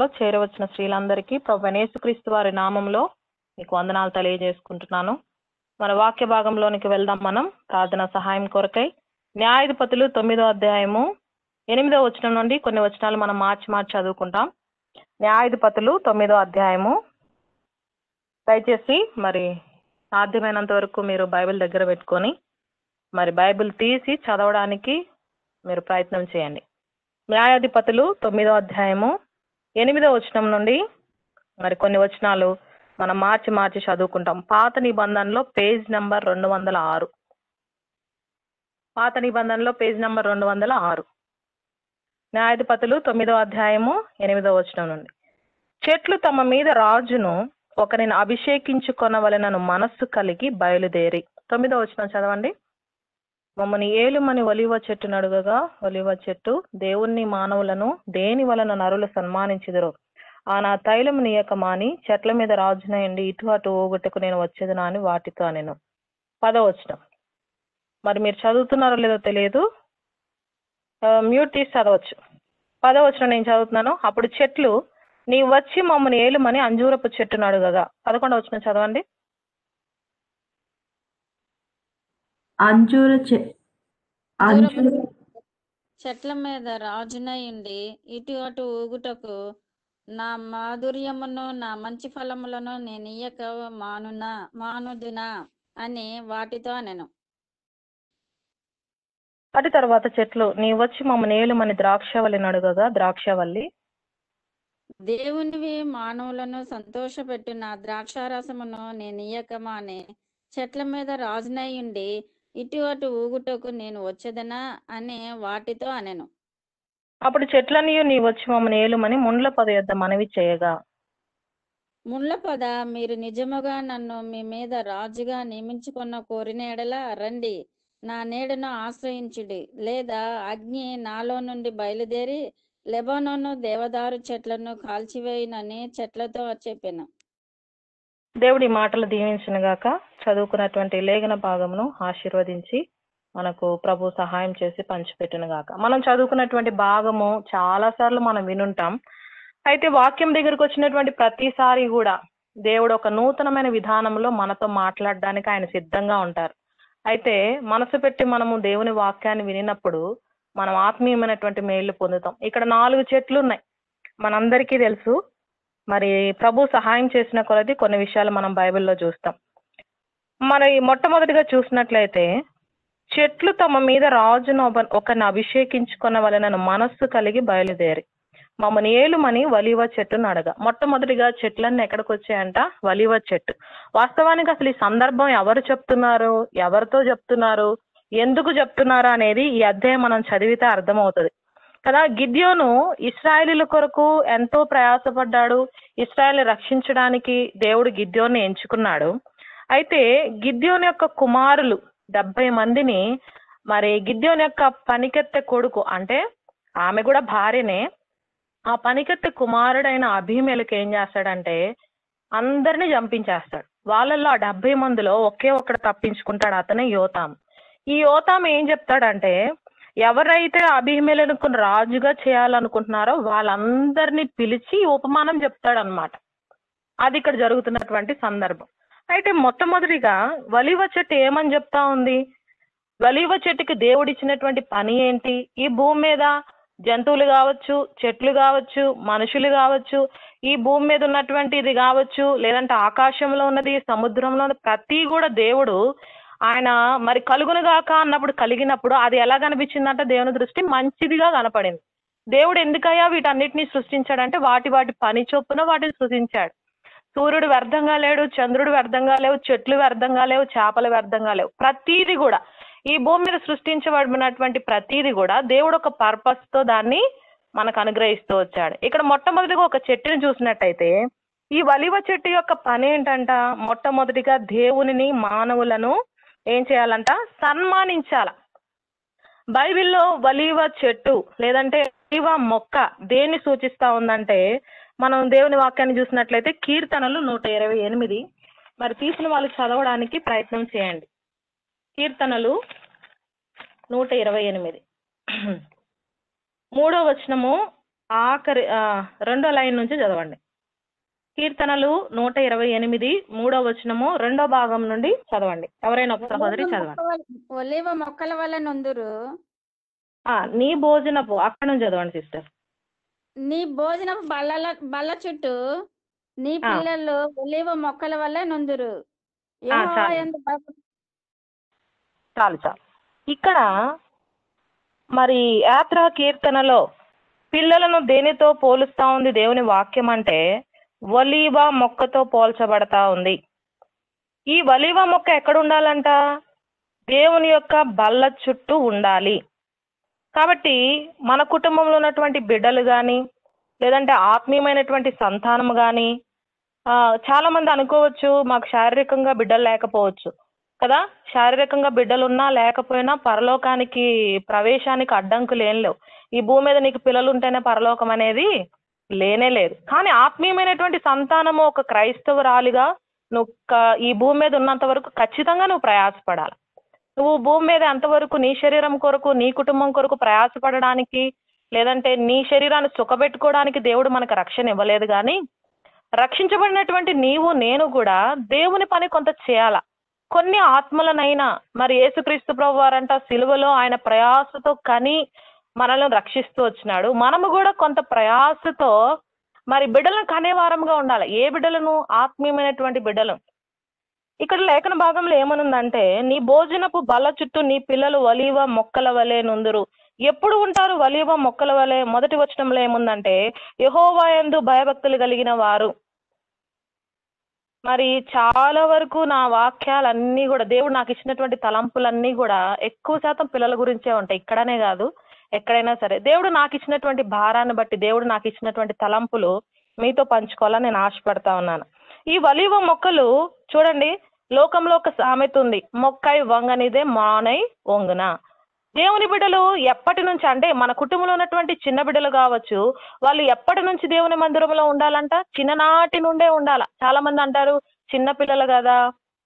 లో చేరవచ్చిన స్త్రీలందరికీ ప్రభువైన యేసుక్రీస్తు వారి నామంలో మీకు వందనాలు తెలియజేసుకుంటున్నాను. మన వాక్య భాగంలోనికి వెళ్దాం. మనం ప్రార్థన సహాయం కొరకై న్యాయాధిపతులు 9వ అధ్యాయము 8వ వచనం నుండి కొన్ని వచనాలు మనం మార్చి చదువుకుంటాం. న్యాయాధిపతులు 9వ అధ్యాయము. దయచేసి మరి సాధ్యమైనంత వరకు మీరు బైబిల్ దగ్గర పెట్టుకొని మరి బైబిల్ తీసి చదవడానికి మీరు ప్రయత్నం చేయండి. న్యాయాధిపతులు 9వ అధ్యాయము 8వ వచనం నుండి మరి కొన్ని వచనాలు మనం మార్చి చదువుకుంటాం. పాత నిబంధనలో పేజ్ నంబర్ 206. పాత నిబంధనలో పేజ్ నంబర్ 206. న్యాయాధిపతులు 9వ అధ్యాయము 8వ వచనం నుండి. చెట్లు తమ మీద రాజును ఒకరిని అభిషేకించుకొనవలెనను మనస్సు కలిగి బయలుదేరి. 9వ వచనం చదవండి. మమ్మని ఏలుమని ఒలివ చెట్టు నడుగగా ఒలివ చెట్టు దేవుణ్ణి మానవులను దేని వలన నరులు సన్మానించుదురో ఆ నా తైలము నీయక మాని చెట్ల మీద రాజునయండి ఇటు అటు ఊగుటకు నేను వచ్చేదినా అని వాటితో నేను. 10వ వచనం. మరి మీరు చదువుతున్నారో లేదో తెలియదు, మ్యూట్ తీసి చదవచ్చు. 10వ వచనం నేను చదువుతున్నాను. అప్పుడు చెట్లు నీ వచ్చి మమ్మల్ని ఏలుమని అంజూరపు చెట్టు నడుగగా. 11వ వచనం చదవండి. చెట్ల మీద రాజునయుండి ఇటు అటు ఊగుటకు నా మాధుర్యమును నా మంచి ఫలములను నేను ఇయ్యక మానుదునా అని వాటితో నేను. అటు తర్వాత చెట్లు నీ వచ్చి మమ్మల్ని ఏలుమని ద్రాక్షవల్లి నడుగగా ద్రాక్షవల్లి దేవునివి మానవులను సంతోషపెట్టిన ద్రాక్షారసమును నేను ఇయ్యక మాని చెట్ల మీద రాజునయుండి ఇటు అటు ఊగుటకు నేను వచ్చేదనా అని వాటితో అనెను. అప్పుడు చెట్లనియు నీ వచ్చి మమ్మల్ని ఏలుమని ముండ్ల పొద యొద్ద మనవి చేయగా. ముండ్ల పొద మీరు నిజముగా నన్ను మీ మీద రాజుగా నియమించుకున్న కోరిన ఎడల రండి నా నీడను ఆశ్రయించుడి, లేదా అగ్ని నాలో నుండి బయలుదేరి లెబానోను దేవదారు చెట్లను కాల్చివేయునని చెట్లతో చెప్పాను. దేవుడి మాటలు దీవించిన గాక. చదువుకున్నటువంటి లేఖన భాగమును ఆశీర్వదించి మనకు ప్రభు సహాయం చేసి పంచిపెట్టును గాక. మనం చదువుకున్నటువంటి భాగము చాలా సార్లు మనం వినుంటాం. అయితే వాక్యం దగ్గరకు వచ్చినటువంటి ప్రతిసారి కూడా దేవుడు ఒక నూతనమైన విధానంలో మనతో మాట్లాడడానికి ఆయన సిద్ధంగా ఉంటారు. అయితే మనసు పెట్టి మనము దేవుని వాక్యాన్ని వినినప్పుడు మనం ఆత్మీయమైనటువంటి మేళ్లు పొందుతాం. ఇక్కడ 4 చెట్లు ఉన్నాయి, మనందరికీ తెలుసు. మరి ప్రభు సహాయం చేసిన కొలది కొన్ని విషయాలు మనం బైబిల్లో చూస్తాం. మరి మొట్టమొదటిగా చూసినట్లయితే చెట్లు తమ మీద రాజును ఒకరిని అభిషేకించుకొనవలెనను మనస్సు కలిగి బయలుదేరి మమ్మల్ని ఏలుమని ఒలీవ చెట్టును అడగా. మొట్టమొదటిగా చెట్లన్నీ ఎక్కడికి వచ్చాయంట? ఒలీవ చెట్టు. వాస్తవానికి అసలు ఈ సందర్భం ఎవరు చెప్తున్నారు, ఎవరితో చెప్తున్నారు, ఎందుకు చెప్తున్నారు అనేది ఈ అధ్యాయం మనం చదివితే అర్థమవుతుంది కదా. గిద్యోను ఇశ్రాయేలీల కొరకు ఎంతో ప్రయాసపడ్డాడు. ఇశ్రాయేల్ని రక్షించడానికి దేవుడు గిద్యోన్ని ఎంచుకున్నాడు. అయితే గిద్యోని యొక్క కుమారులు 70 మందిని మరి గిద్యోని యొక్క పనికెత్తె కొడుకు, అంటే ఆమె కూడా భార్యనే, ఆ పనికెత్తె కుమారుడైన అబీమెలెకు ఏం చేస్తాడంటే అందరినీ చంపించేస్తాడు. వాళ్ళల్లో ఆ 70 మందిలో ఒకే ఒక్కడు తప్పించుకుంటాడు, అతనే యోతాము. ఈ యోతాము ఏం చెప్తాడంటే ఎవరైతే అబీమెలెకును రాజుగా చేయాలనుకుంటున్నారో వాళ్ళందరినీ పిలిచి ఉపమానం చెప్తాడనమాట. అది ఇక్కడ జరుగుతున్నటువంటి సందర్భం. అయితే మొట్టమొదటిగా ఒలీవ చెట్టు ఏమని చెప్తా ఉంది? ఒలీవ చెట్టుకి దేవుడిచ్చినటువంటి పని ఏంటి? ఈ భూమి మీద జంతువులు కావచ్చు, చెట్లు కావచ్చు, మనుషులు కావచ్చు, ఈ భూమి మీద ఉన్నటువంటి ఇది కావచ్చు, లేదంటే ఆకాశంలో ఉన్నది, సముద్రంలో ఉన్నది, ప్రతి కూడా దేవుడు ఆయన మరి కలుగునుగాక అన్నప్పుడు కలిగినప్పుడు అది ఎలా కనిపించిందంటే దేవుని దృష్టి మంచిదిగా కనపడింది. దేవుడు ఎందుకయ్యా వీటన్నిటిని సృష్టించాడంటే వాటి పని చొప్పున వాటిని సృష్టించాడు. సూర్యుడు వ్యర్థంగా లేడు, చంద్రుడు వ్యర్థంగా లేవు, చెట్లు వ్యర్థంగా లేవు, చేపలు వ్యర్థంగా లేవు. ప్రతీది కూడా ఈ భూమి మీద సృష్టించబడినటువంటి ప్రతీది కూడా దేవుడు ఒక పర్పస్ తో దాన్ని మనకు అనుగ్రహిస్తూ వచ్చాడు. ఇక్కడ మొట్టమొదటిగా ఒక చెట్టుని చూసినట్టయితే ఈ ఒలీవ చెట్టు యొక్క పని ఏంటంట? మొట్టమొదటిగా దేవునిని మానవులను ఏం చేయాలంట? సన్మానించాల. బైబిల్లో ఒలీవ చెట్టు లేదంటే ఒలీవ మొక్క దేన్ని సూచిస్తా ఉందంటే మనం దేవుని వాక్యాన్ని చూసినట్లయితే కీర్తనలు 128. మరి తీసిన వాళ్ళు చదవడానికి ప్రయత్నం చేయండి. కీర్తనలు 128 3వ వచనము ఆఖరి రెండో లైన్ నుంచి చదవండి. కీర్తనలు 128 3వ వచనము 2వ భాగం నుండి చదవండి. ఎవరైనా ఒక సహోదరి చదవండి. ఒలీవ మొక్కల వల్ల నొందురు, నీ భోజనపు, అక్కడ నుంచి చదవండి సిస్టర్. నీ భోజనపు బల్ల చుట్టూ నీ పిల్లలు ఒలీవ మొక్కల వల్ల నొందురు. యెహోవా యందు చాలు. ఇక్కడ మరి యాత్ర కీర్తనలో పిల్లలను దేనితో పోలుస్తా ఉంది దేవుని వాక్యం అంటే ఒలీవ మొక్కతో పోల్చబడతా ఉంది. ఈ ఒలీవ మొక్క ఎక్కడ ఉండాలంట? దేవుని యొక్క బల్ల చుట్టూ ఉండాలి. కాబట్టి మన కుటుంబంలో ఉన్నటువంటి బిడ్డలు కానీ, లేదంటే ఆత్మీయమైనటువంటి సంతానం కానీ, చాలా మంది అనుకోవచ్చు మాకు శారీరకంగా బిడ్డలు లేకపోవచ్చు కదా. శారీరకంగా బిడ్డలు ఉన్నా లేకపోయినా పరలోకానికి ప్రవేశానికి అడ్డంకులు ఏం లేవు. ఈ భూమి మీద నీకు పిల్లలు ఉంటేనే పరలోకం అనేది లేనే లేదు. కానీ ఆత్మీయమైనటువంటి సంతానము ఒక క్రైస్తవురాలిగా నువ్వు ఈ భూమి మీద ఉన్నంత వరకు ఖచ్చితంగా నువ్వు ప్రయాసపడాలి. నువ్వు భూమి మీద ఎంతవరకు నీ శరీరం కొరకు, నీ కుటుంబం కొరకు ప్రయాసపడడానికి, లేదంటే నీ శరీరాన్ని సుఖపెట్టుకోవడానికి దేవుడు మనకు రక్షణ ఇవ్వలేదు. కానీ రక్షించబడినటువంటి నీవు నేను కూడా దేవుని పని కొంత చేయాల. కొన్ని ఆత్మలనైనా మరి యేసుక్రీస్తు ప్రభు వారంట సిలువలో ఆయన ప్రయాసతో కని మనల్ని రక్షిస్తూ వచ్చినాడు. మనము కూడా కొంత ప్రయాసతో మరి బిడ్డలను కనేవారంగా ఉండాలి. ఏ బిడ్డలను? ఆత్మీయమైనటువంటి బిడ్డలు. ఇక్కడ లేఖన భాగంలో ఏమనుందంటే నీ భోజనపు బల్ల చుట్టూ నీ పిల్లలు ఒలీవ మొక్కల వలె నుందురు. ఎప్పుడు ఉంటారు ఒలీవ మొక్కల వలె? మొదటి వచనంలో ఏముందంటే యెహోవా యందు భయభక్తులు కలిగిన వారు. మరి చాలా వరకు నా వాక్యాలన్నీ కూడా, దేవుడు నాకు ఇచ్చినటువంటి తలంపులన్నీ కూడా ఎక్కువ శాతం పిల్లల గురించే ఉంటాయి. ఇక్కడనే కాదు, ఎక్కడైనా సరే దేవుడు నాకు ఇచ్చినటువంటి భారాన్ని బట్టి, దేవుడు నాకు ఇచ్చినటువంటి తలంపులు మీతో పంచుకోవాలని నేను ఆశపడతా ఉన్నాను. ఈ ఒలీవ మొక్కలు చూడండి, లోకంలో ఒక సామెత ఉంది, మొక్కై వంగనిదే మానై వంగున. దేవుని బిడ్డలు ఎప్పటి నుంచి అంటే మన కుటుంబంలో ఉన్నటువంటి చిన్న బిడ్డలు కావచ్చు, వాళ్ళు ఎప్పటి నుంచి దేవుని మందిరంలో ఉండాలంట? చిన్ననాటి నుండే ఉండాల. చాలా మంది అంటారు చిన్న పిల్లలు కదా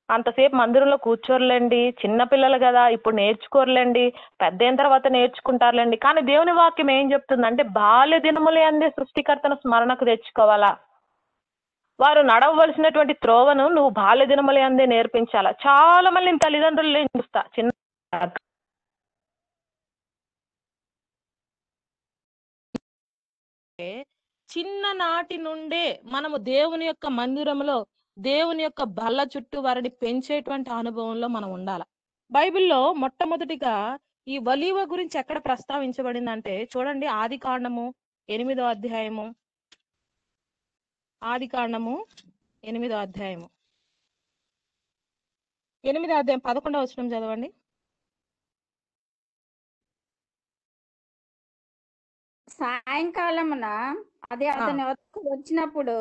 అంతసేపు మందిరంలో కూర్చోర్లేండి, చిన్న పిల్లలు కదా ఇప్పుడు నేర్చుకోర్లేండి, పెద్ద అయిన తర్వాత నేర్చుకుంటారులేండి. కానీ దేవుని వాక్యం ఏం చెప్తుందంటే బాల్య దినములే అందే సృష్టికర్తను స్మరణకు తెచ్చుకోవాలా. వారు నడవలసినటువంటి త్రోవను నువ్వు బాల్య దినములే అందే నేర్పించాలా. చాలా మంది తల్లిదండ్రులు చూస్తా చిన్న చిన్ననాటి నుండే మనము దేవుని యొక్క మందిరంలో, దేవుని యొక్క బల్ల చుట్టూ వారిని పెంచేటువంటి అనుభవంలో మనం ఉండాలి. బైబిల్లో మొట్టమొదటిగా ఈ ఒలీవ గురించి ఎక్కడ ప్రస్తావించబడిందంటే చూడండి, ఆది కాండము 8వ అధ్యాయము, ఆది కాండము 8వ అధ్యాయము 11వ వచనం చదవండి. సాయంకాలమున అది అతని వద్దకు వచ్చినప్పుడు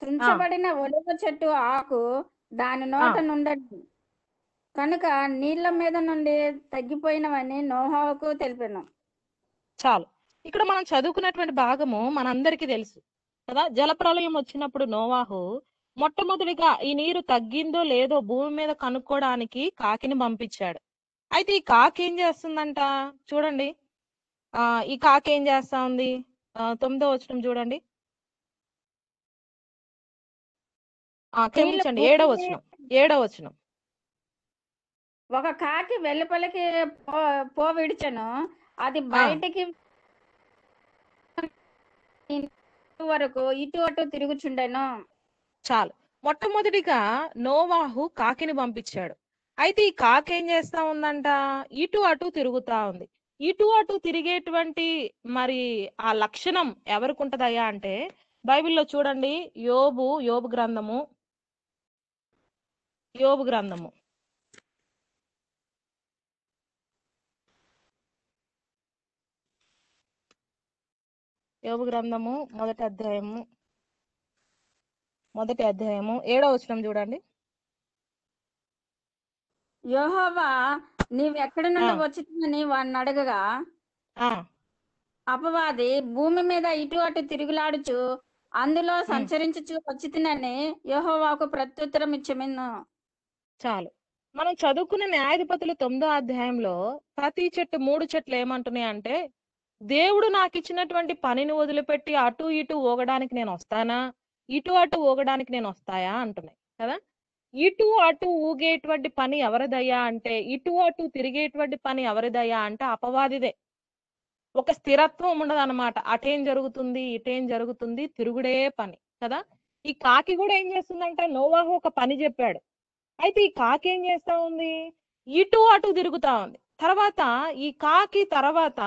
తుంచబడిన ఒలివ చెట్టు ఆకు దాని నోట నుండి కనుక నీళ్ల మీద నుండి తగ్గిపోయినవని నోహావుకు తెలిపాను. చాలు. ఇక్కడ మనం చదువుకున్నటువంటి భాగము మనందరికీ తెలుసు కదా. జలప్రలయం వచ్చినప్పుడు నోవాహు మొట్టమొదటిగా ఈ నీరు తగ్గిందో లేదో భూమి మీద కనుక్కోవడానికి కాకిని పంపించాడు. అయితే ఈ కాకి ఏం చేస్తుందంట చూడండి. ఈ కాకి ఏం చేస్తా ఉంది? 9వ వచనం చూడండి. క్షమించండి, 7వ వచనం. ఒక కాకి వెలుపలికి విడిచెను, అది బయటికి వరకు ఇటు అటు తిరుగుచుండెను. చాలు. మొట్టమొదటిగా నోవాహు కాకిని పంపించాడు. అయితే ఈ కాకి ఏం చేస్తా ఉందంట? ఇటు అటు తిరుగుతా ఉంది. ఇటు అటు తిరిగేటువంటి మరి ఆ లక్షణం ఎవరికి ఉంటదయ్యా అంటే బైబిల్లో చూడండి, యోబు గ్రంథము 7వ వచనం చూడండి. యెహోవా నీవెక్కడి నుండి వచ్చిందని వాడిని అడగగా అపవాది భూమి మీద ఇటు అటు తిరుగులాడుచు అందులో సంచరించుచు వచ్చితినని యెహోవాకు ప్రత్యుత్తరం ఇచ్చెను. చాలు. మనం చదువుకున్న న్యాయాధిపతులు 9వ అధ్యాయంలో ప్రతి చెట్టు 3 చెట్లు ఏమంటున్నాయి అంటే దేవుడు నాకు ఇచ్చినటువంటి పనిని వదిలిపెట్టి అటు ఇటు ఊగడానికి నేను వస్తానా, ఇటు అటు ఊగడానికి నేను వస్తాయా అంటున్నాయి కదా. ఇటు అటు ఊగేటువంటి పని ఎవరిదయ్యా అంటే, ఇటు అటు తిరిగేటువంటి పని ఎవరిదయ్యా అంటే అపవాదిదే. ఒక స్థిరత్వం ఉండదన్నమాట. అటేం జరుగుతుంది, ఇటేం జరుగుతుంది, తిరుగుడే పని కదా. ఈ కాకి కూడా ఏం చేస్తుందంటే, నోవాహు ఒక పని చెప్పాడు. అయితే ఈ కాకి ఏం చేస్తా ఉంది, ఇటు అటు తిరుగుతా ఉంది. తర్వాత ఈ కాకి తర్వాత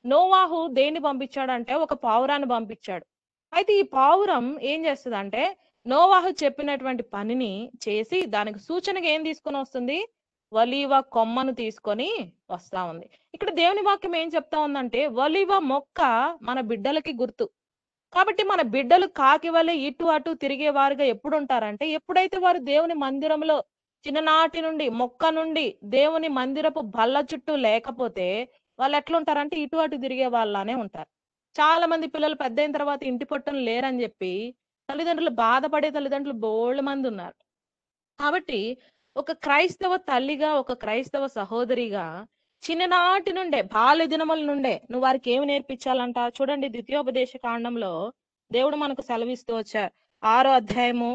నోవాహు దేన్ని పంపించాడంటే ఒక పావురాన్ని పంపించాడు. అయితే ఈ పావురం ఏం చేస్తుందంటే, నోవాహు చెప్పినటువంటి పనిని చేసి దానికి సూచనగా ఏం తీసుకొని వస్తుంది, ఒలీవ కొమ్మను తీసుకొని వస్తా ఉంది. ఇక్కడ దేవుని వాక్యం ఏం చెప్తా ఉందంటే, ఒలీవ మొక్క మన బిడ్డలకి గుర్తు. కాబట్టి మన బిడ్డలు కాకి వలె ఇటు అటు తిరిగే వారుగా ఎప్పుడు ఉంటారంటే, ఎప్పుడైతే వారు దేవుని మందిరంలో చిన్ననాటి నుండి మొక్క నుండి దేవుని మందిరపు బల్ల చుట్టూ లేకపోతే వాళ్ళు ఎట్లుంటారంటే ఇటు అటు తిరిగే వాళ్ళనే ఉంటారు. చాలా మంది పిల్లలు పెద్ద అయిన తర్వాత ఇంటి పట్టున లేరని చెప్పి తల్లిదండ్రులు బాధపడే తల్లిదండ్రులు బోళ్ళ మంది ఉన్నారు. కాబట్టి ఒక క్రైస్తవ తల్లిగా, ఒక క్రైస్తవ సహోదరిగా చిన్ననాటి నుండే బాల్య దినముల నుండే నువ్వు వారికి ఏమి నేర్పించాలంట చూడండి. ద్వితీయోపదేశ కాండంలో దేవుడు మనకు సెలవిస్తూ వచ్చారు. 6వ అధ్యాయము,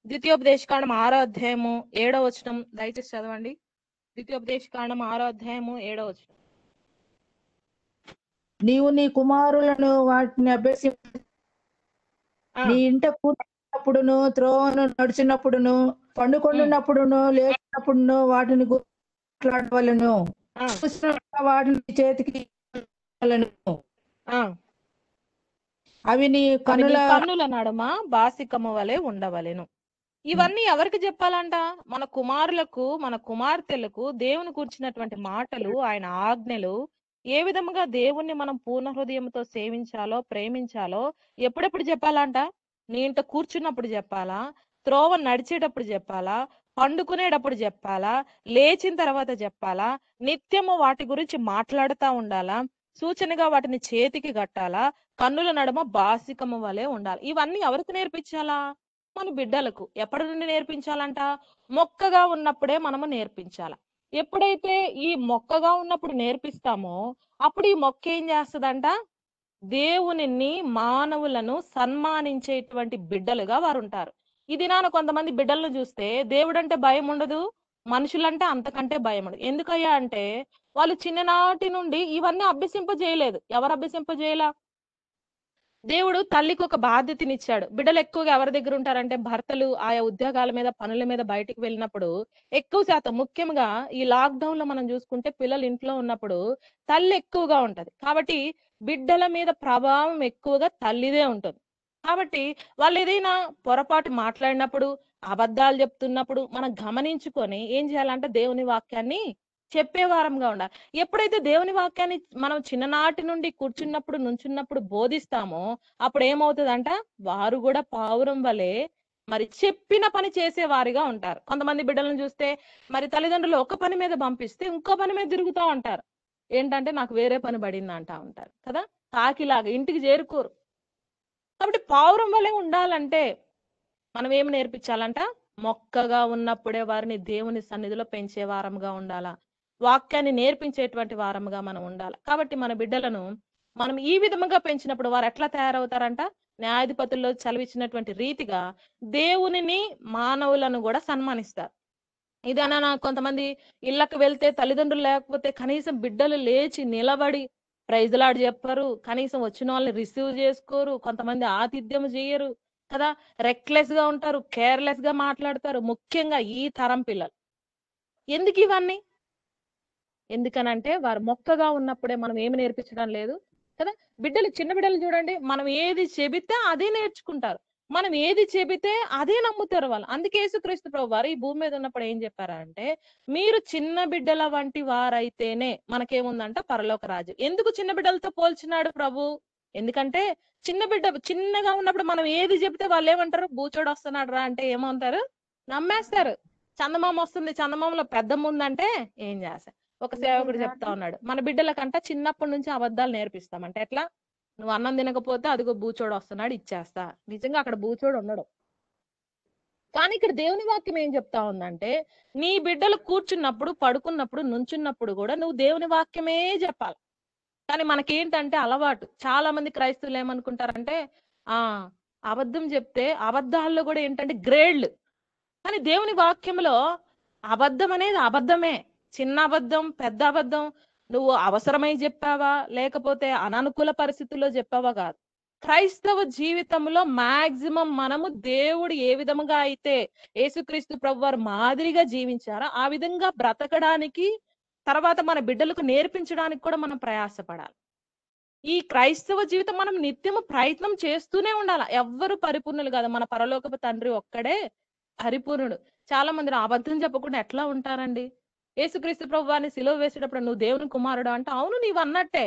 ద్వితీయోపదేశ కాండం 6వ అధ్యాయము 7వ వచనం దయచేసి చదవండి. ద్వితీయోపదేశ కాండం 6వ అధ్యాయము 7వ వచనం. నీవు నీ కుమారులను వాటిని అభ్యసి నీ ఇంట కూర్చున్నప్పుడును, త్రోవను నడిచినప్పుడును, పండుకొండున్నప్పుడును, లేచినప్పుడును వాటిని మాట్లాడవలను. వాటిని చేతికి అవి నీ కన్నుల నడుమ బాసికము వలె ఉండవలెను. ఇవన్నీ ఎవరికి చెప్పాలంట? మన కుమారులకు, మన కుమార్తెలకు దేవుని కూర్చున్నటువంటి మాటలు, ఆయన ఆజ్ఞలు, ఏ విధముగా దేవుణ్ణి మనం పూర్ణ హృదయంతో సేవించాలో, ప్రేమించాలో ఎప్పుడెప్పుడు చెప్పాలంట? నీ ఇంట కూర్చున్నప్పుడు చెప్పాలా, త్రోవ నడిచేటప్పుడు చెప్పాలా, పండుకునేటప్పుడు చెప్పాలా, లేచిన తర్వాత చెప్పాలా, నిత్యము వాటి గురించి మాట్లాడుతూ ఉండాలా, సూచనగా వాటిని చేతికి కట్టాలా, కన్నుల నడుమ బాసికము వలె ఉండాలి. ఇవన్నీ ఎవరికి నేర్పించాలా? మన బిడ్డలకు. ఎప్పటి నుండి నేర్పించాలంట? మొక్కగా ఉన్నప్పుడే మనము నేర్పించాల. ఎప్పుడైతే ఈ మొక్కగా ఉన్నప్పుడు నేర్పిస్తామో అప్పుడు ఈ మొక్క ఏం చేస్తుందంట? దేవునిని, మానవులను సన్మానించేటువంటి బిడ్డలుగా వారు ఉంటారు. ఈ దినాన కొంతమంది బిడ్డలను చూస్తే దేవుడంటే భయం ఉండదు, మనుషులంటే అంతకంటే భయం ఉండదు. ఎందుకయ్యా అంటే వాళ్ళు చిన్ననాటి నుండి ఇవన్నీ అభ్యసింపజేయలేదు. ఎవరు అభ్యసింపజేయలా? దేవుడు తల్లికి ఒక బాధ్యతనిచ్చాడు. బిడ్డలు ఎక్కువగా ఎవరి దగ్గర ఉంటారంటే భర్తలు ఆయా ఉద్యోగాల మీద, పనుల మీద బయటికి వెళ్ళినప్పుడు ఎక్కువ శాతం, ముఖ్యంగా ఈ లాక్డౌన్ లో మనం చూసుకుంటే పిల్లలు ఇంట్లో ఉన్నప్పుడు తల్లి ఎక్కువగా ఉంటది. కాబట్టి బిడ్డల మీద ప్రభావం ఎక్కువగా తల్లిదే ఉంటుంది. కాబట్టి వాళ్ళు ఏదైనా పొరపాటు మాట్లాడినప్పుడు, అబద్ధాలు చెప్తున్నప్పుడు మనం గమనించుకొని ఏం చేయాలంటే దేవుని వాక్యాన్ని చెప్పే వారంగా ఉండాలి. ఎప్పుడైతే దేవుని వాక్యాన్ని మనం చిన్ననాటి నుండి కూర్చున్నప్పుడు, నుంచున్నప్పుడు బోధిస్తామో అప్పుడు ఏమవుతుందంట? వారు కూడా పావురం వలె మరి చెప్పిన పని చేసే వారిగా ఉంటారు. కొంతమంది బిడ్డలను చూస్తే మరి తల్లిదండ్రులు ఒక పని మీద పంపిస్తే ఇంకో పని మీద తిరుగుతూ ఉంటారు. ఏంటంటే నాకు వేరే పని పడింది అంటా ఉంటారు కదా. కాకిలాగా ఇంటికి చేరుకోరు. కాబట్టి పావురం వలె ఉండాలంటే మనం ఏమి నేర్పించాలంట? మొక్కగా ఉన్నప్పుడే వారిని దేవుని సన్నిధిలో పెంచే వారంగా ఉండాలా, వాక్యాన్ని నేర్పించేటువంటి వారముగా మనం ఉండాలి. కాబట్టి మన బిడ్డలను మనం ఈ విధముగా పెంచినప్పుడు వారు ఎట్లా తయారవుతారంట? న్యాయాధిపతుల్లో చదివించినటువంటి రీతిగా దేవునిని, మానవులను కూడా సన్మానిస్తారు. ఇదనా కొంతమంది ఇళ్ళకి వెళ్తే తల్లిదండ్రులు లేకపోతే కనీసం బిడ్డలు లేచి నిలబడి ప్రైజ్లాడు చెప్పరు, కనీసం వచ్చిన వాళ్ళని రిసీవ్ చేసుకోరు, కొంతమంది ఆతిథ్యం చేయరు కదా, రెక్లెస్ గా ఉంటారు, కేర్లెస్ గా మాట్లాడతారు. ముఖ్యంగా ఈ తరం పిల్లలు. ఎందుకు ఇవన్నీ? ఎందుకనంటే వారు మొక్కగా ఉన్నప్పుడే మనం ఏమి నేర్పించడం లేదు కదా. బిడ్డలు, చిన్న బిడ్డలు చూడండి, మనం ఏది చెబితే అదే నేర్చుకుంటారు, మనం ఏది చెబితే అదే నమ్ముతారు వాళ్ళు. అందుకే యేసుక్రీస్తు ప్రభు వారు ఈ భూమి మీద ఉన్నప్పుడు ఏం చెప్పారంటే, మీరు చిన్న బిడ్డల వంటి వారైతేనే మనకేముందంట పరలోక రాజ్యం. ఎందుకు చిన్న బిడ్డలతో పోల్చినాడు ప్రభు? ఎందుకంటే చిన్నగా ఉన్నప్పుడు మనం ఏది చెబితే వాళ్ళు ఏమంటారు? బూచోడు వస్తున్నాడు రా అంటే ఏమంటారు? నమ్మేస్తారు. చందమామ వస్తుంది, చందమామలో పెద్దమ్మ ఉందంటే ఏం చేస్తారు? ఒక సేవకుడు చెప్తా ఉన్నాడు, మన బిడ్డలకంట చిన్నప్పటి నుంచి అబద్ధాలు నేర్పిస్తామంట. ఎట్లా? నువ్వు అన్నం తినకపోతే అదిగో బూచోడు వస్తున్నాడు ఇచ్చేస్తా. నిజంగా అక్కడ బూచోడు ఉండడు. కానీ ఇక్కడ దేవుని వాక్యం ఏం చెప్తా ఉందంటే, నీ బిడ్డలు కూర్చున్నప్పుడు, పడుకున్నప్పుడు, నుంచున్నప్పుడు కూడా నువ్వు దేవుని వాక్యమే చెప్పాలి. కానీ మనకేంటంటే అలవాటు. చాలా మంది క్రైస్తవులు ఏమనుకుంటారంటే ఆ అబద్ధం చెప్తే అబద్ధాల్లో కూడా ఏంటంటే గ్రేడ్లు. కానీ దేవుని వాక్యంలో అబద్ధం అనేది అబద్ధమే. చిన్న అబద్ధం, పెద్ద అబద్ధం, నువ్వు అవసరమై చెప్పావా లేకపోతే అననుకూల పరిస్థితుల్లో చెప్పావా కాదు. క్రైస్తవ జీవితంలో మాక్సిమం మనము దేవుడు ఏ విధముగా అయితే యేసుక్రీస్తు ప్రభువారు మాదిరిగా జీవించారో ఆ విధంగా బ్రతకడానికి, తర్వాత మన బిడ్డలకు నేర్పించడానికి కూడా మనం ప్రయాసపడాలి. ఈ క్రైస్తవ జీవితం మనం నిత్యము ప్రయత్నం చేస్తూనే ఉండాలి. ఎవ్వరు పరిపూర్ణులు కాదు, మన పరలోకపు తండ్రి ఒక్కడే పరిపూర్ణుడు. చాలా మంది అబద్ధం చెప్పకుండా ఎట్లా ఉంటారండి? యేసుక్రీస్తు ప్రభువారిని సిలువ వేసేటప్పుడు నువ్వు దేవుని కుమారుడు అంటే, అవును నీవు అన్నట్టే.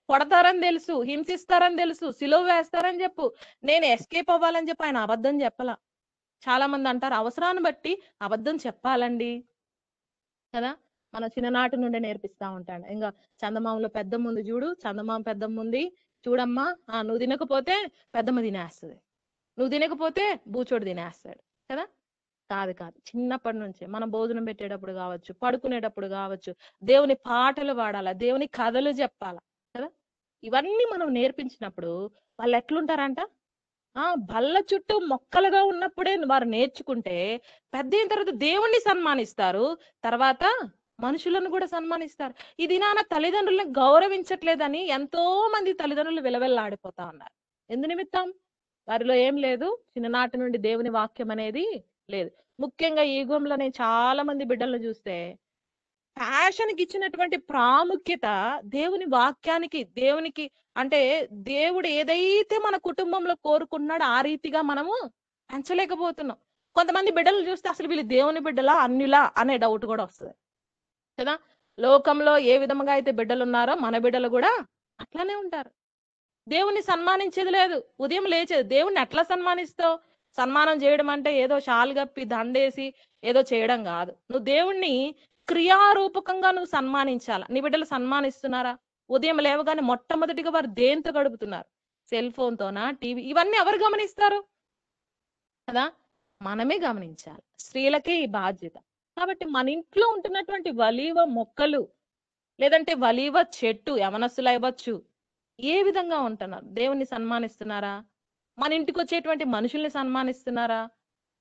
కొడతారని తెలుసు, హింసిస్తారని తెలుసు, సిలువ వేస్తారని చెప్పు, నేను ఎస్కేప్ అవ్వాలని చెప్పి ఆయన అబద్ధం చెప్పలా. చాలా మంది అంటారు అవసరాన్ని బట్టి అబద్ధం చెప్పాలండి కదా. మన చిన్ననాటి నుండి నేర్పిస్తా ఉంటాడు. ఇంకా చందమామలో పెద్దమ్మ ఉంది చూడు, చందమామ పెద్దమ్మ ఉంది చూడమ్మా, నువ్వు తినకపోతే పెద్దమ్మ తినేస్తుంది, నువ్వు తినకపోతే బూచోడు తినేస్తాడు కదా. కాదు కాదు, చిన్నప్పటి నుంచే మనం భోజనం పెట్టేటప్పుడు కావచ్చు, పడుకునేటప్పుడు కావచ్చు, దేవుని పాటలు పాడాలా, దేవుని కథలు చెప్పాలా కదా. ఇవన్నీ మనం నేర్పించినప్పుడు వాళ్ళు ఎట్లుంటారంట, బల్ల చుట్టూ మొక్కలుగా ఉన్నప్పుడే వారు నేర్చుకుంటే పెద్ద అయిన తర్వాత దేవుణ్ణి సన్మానిస్తారు, తర్వాత మనుషులను కూడా సన్మానిస్తారు. ఈ దినాన తల్లిదండ్రులను గౌరవించట్లేదని ఎంతో మంది తల్లిదండ్రులు విలవెల్లాడిపోతా ఉన్నారు. ఎందు నిమిత్తం? వారిలో ఏం లేదు, చిన్ననాటి నుండి దేవుని వాక్యం అనేది లేదు. ముఖ్యంగా ఈ యుగంలో నేను చాలా మంది బిడ్డలను చూస్తే ఫ్యాషన్కి ఇచ్చినటువంటి ప్రాముఖ్యత దేవుని వాక్యానికి, దేవునికి అంటే దేవుడు ఏదైతే మన కుటుంబంలో కోరుకున్నాడో ఆ రీతిగా మనము పెంచలేకపోతున్నాం. కొంతమంది బిడ్డలు చూస్తే అసలు వీళ్ళు దేవుని బిడ్డలా అన్యులా అనే డౌట్ కూడా వస్తుంది కదా. లోకంలో ఏ విధంగా అయితే బిడ్డలు ఉన్నారో మన బిడ్డలు కూడా అట్లానే ఉంటారు. దేవుణ్ణి సన్మానించేది లేదు. ఉదయం లేచేది దేవుణ్ణి ఎట్లా సన్మానిస్తావు? సన్మానం చేయడం అంటే ఏదో షాల్ గప్పి దండేసి ఏదో చేయడం కాదు. నువ్వు దేవుణ్ణి క్రియారూపకంగా నువ్వు సన్మానించాలా. నీ బిడ్డలు సన్మానిస్తున్నారా? ఉదయం లేవగానే మొట్టమొదటిగా వారు దేంతో గడుపుతున్నారు? సెల్ ఫోన్ తోనా, టీవీ? ఇవన్నీ ఎవరు గమనిస్తారు కదా? మనమే గమనించాలి. స్త్రీలకే ఈ బాధ్యత. కాబట్టి మన ఇంట్లో ఉంటున్నటువంటి వలీవ మొక్కలు లేదంటే వలీవ చెట్టు యవనస్తులు అవ్వచ్చు, ఏ విధంగా ఉంటున్నారు? దేవుణ్ణి సన్మానిస్తున్నారా? మన ఇంటికి వచ్చేటువంటి మనుషుల్ని సన్మానిస్తున్నారా?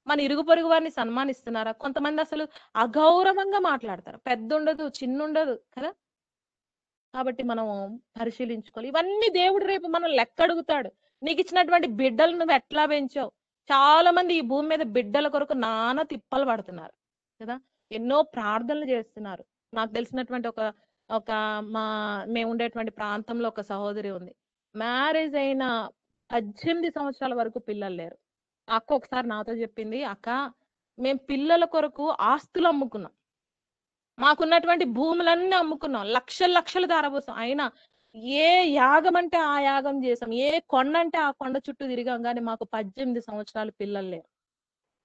మన ఇరుగు పొరుగు వారిని సన్మానిస్తున్నారా? కొంతమంది అసలు అగౌరవంగా మాట్లాడతారు, పెద్ద ఉండదు చిన్న ఉండదు కదా. కాబట్టి మనం పరిశీలించుకోవాలి. ఇవన్నీ దేవుడు రేపు మనం లెక్క అడుగుతాడు. నీకు ఇచ్చినటువంటి బిడ్డలు నువ్వు ఎట్లా పెంచావు? చాలా మంది ఈ భూమి మీద బిడ్డల కొరకు నానా తిప్పలు పడుతున్నారు కదా. ఎన్నో ప్రార్థనలు చేస్తున్నారు. నాకు తెలిసినటువంటి ఒక మేము ఉండేటువంటి ప్రాంతంలో ఒక సహోదరి ఉంది. మ్యారేజ్ అయిన 18 సంవత్సరాల వరకు పిల్లలు లేరు. అక్క ఒకసారి నాతో చెప్పింది, అక్క మేము పిల్లల కొరకు ఆస్తులు అమ్ముకున్నాం, మాకున్నటువంటి భూములన్నీ అమ్ముకున్నాం, లక్షలు లక్షలు ధారపోసాం, అయినా ఏ యాగం అంటే ఆ యాగం చేసాం, ఏ కొండ అంటే ఆ కొండ చుట్టూ తిరిగాం, కానీ మాకు 18 సంవత్సరాలు పిల్లలు లేరు.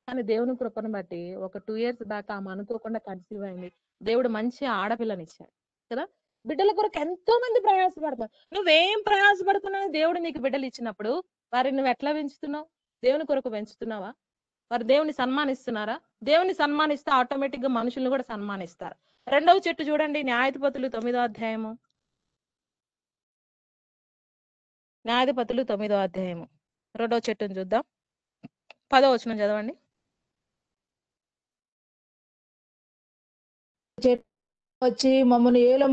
కానీ దేవుని కృపను బట్టి ఒక 2 years బ్యాక్ ఆమె అనుకోకుండా కన్సీవ్ అయింది. దేవుడు మంచి ఆడపిల్లనిచ్చాడు కదా. బిడ్డల కొరకు ఎంతో మంది ప్రయాసపడతారు. నువ్వేం ప్రయాసపడుతున్నావు? దేవుడు నీకు బిడ్డలు ఇచ్చినప్పుడు వారిని నువ్వు ఎట్లా పెంచుతున్నావు? దేవుని కొరకు పెంచుతున్నావా? వారు దేవుని సన్మానిస్తున్నారా? దేవుని సన్మానిస్తే ఆటోమేటిక్ గా మనుషుల్ని కూడా సన్మానిస్తారు. రెండవ చెట్టు చూడండి, న్యాయాధిపతులు 9వ అధ్యాయము. న్యాయాధిపతులు 9వ అధ్యాయము రెండవ చెట్టును చూద్దాం. 10వ వచనం చదవండి. వచ్చి మమ్మల్ని ఏలో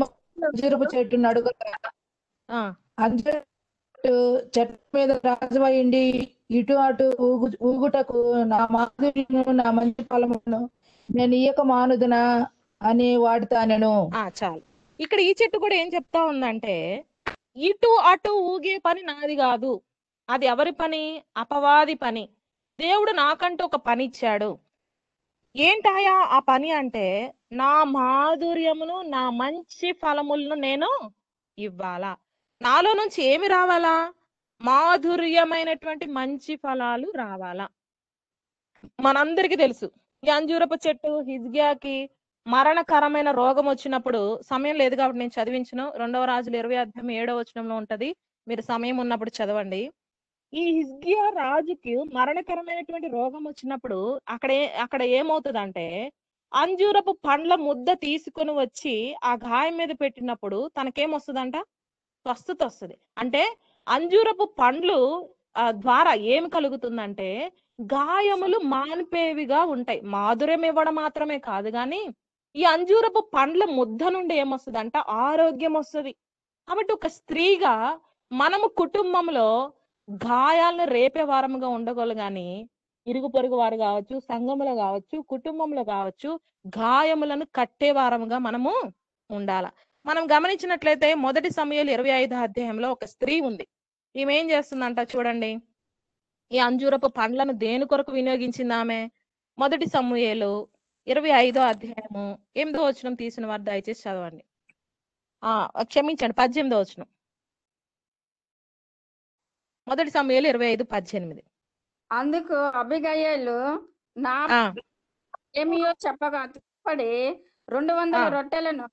అంజూరపు చెట్టును అడుగుతా, అంజూరపు చెట్టు మీద రాజువైండి ఇటు అటు ఊగుటకు నా మాధుర్యను నా మంచి ఫలమును నేను ఇయ్యక మానుదునా అని వాడుతాను. చాలు. ఇక్కడ ఈ చెట్టు కూడా ఏం చెప్తా ఉందంటే, ఇటు అటు ఊగే పని నాది కాదు, అది ఎవరి పని? అపవాది పని. దేవుడు నాకంటూ ఒక పని ఇచ్చాడు. ఏంటాయా ఆ పని అంటే, నా మాధుర్యమును నా మంచి ఫలములను నేను ఇవ్వాలా. నాలో నుంచి ఏమి రావాలా? మాధుర్యమైనటువంటి మంచి ఫలాలు రావాలా. మనందరికీ తెలుసు, ఈ అంజూరపు చెట్టు హిజ్కియాకి మరణకరమైన రోగం వచ్చినప్పుడు, సమయం లేదు కాబట్టి నేను చదివించను, 2వ రాజులు 20వ అధ్యాయం 7వ వచనంలో ఉంటది, మీరు సమయం ఉన్నప్పుడు చదవండి. ఈ హిజ్కియా రాజుకి మరణకరమైనటువంటి రోగం వచ్చినప్పుడు అక్కడ ఏమవుతుందంటే, అంజూరపు పండ్ల ముద్ద తీసుకొని వచ్చి ఆ గాయం మీద పెట్టినప్పుడు తనకేమొస్తుందంట? స్వస్థత వస్తుంది. అంటే అంజూరపు పండ్లు ద్వారా ఏమి కలుగుతుందంటే గాయములు మాన్పేవిగా ఉంటాయి. మాధుర్యం ఇవ్వడం మాత్రమే కాదు గాని ఈ అంజూరపు పండ్ల ముద్ద నుండి ఏమొస్తుందంట ఆరోగ్యం వస్తుంది. కాబట్టి ఒక స్త్రీగా మనము కుటుంబంలో గాయాలను రేపే వారముగా ఉండగలరు గాని ఇరుగు పొరుగు వారు కావచ్చు, సంఘములో కావచ్చు, కుటుంబంలో కావచ్చు, గాయములను కట్టే వారముగా మనము ఉండాల. మనం గమనించినట్లయితే మొదటి సమూయేలు 25వ అధ్యాయంలో ఒక స్త్రీ ఉంది. ఈమె ఏం చేస్తుందంట చూడండి. ఈ అంజూరపు పండ్లను దేని కొరకు వినియోగించింది ఆమె? మొదటి సమూయేలు 25వ అధ్యాయము 8వ వచనం తీసిన వారు దయచేసి చదవండి. క్షమించండి, 18వ వచనం. మొదటి సమూయేలు 25:18. అందుకు అబిగయీలు నా ఏమియో చెప్పగా తుప్పడి 200 రొట్టెలను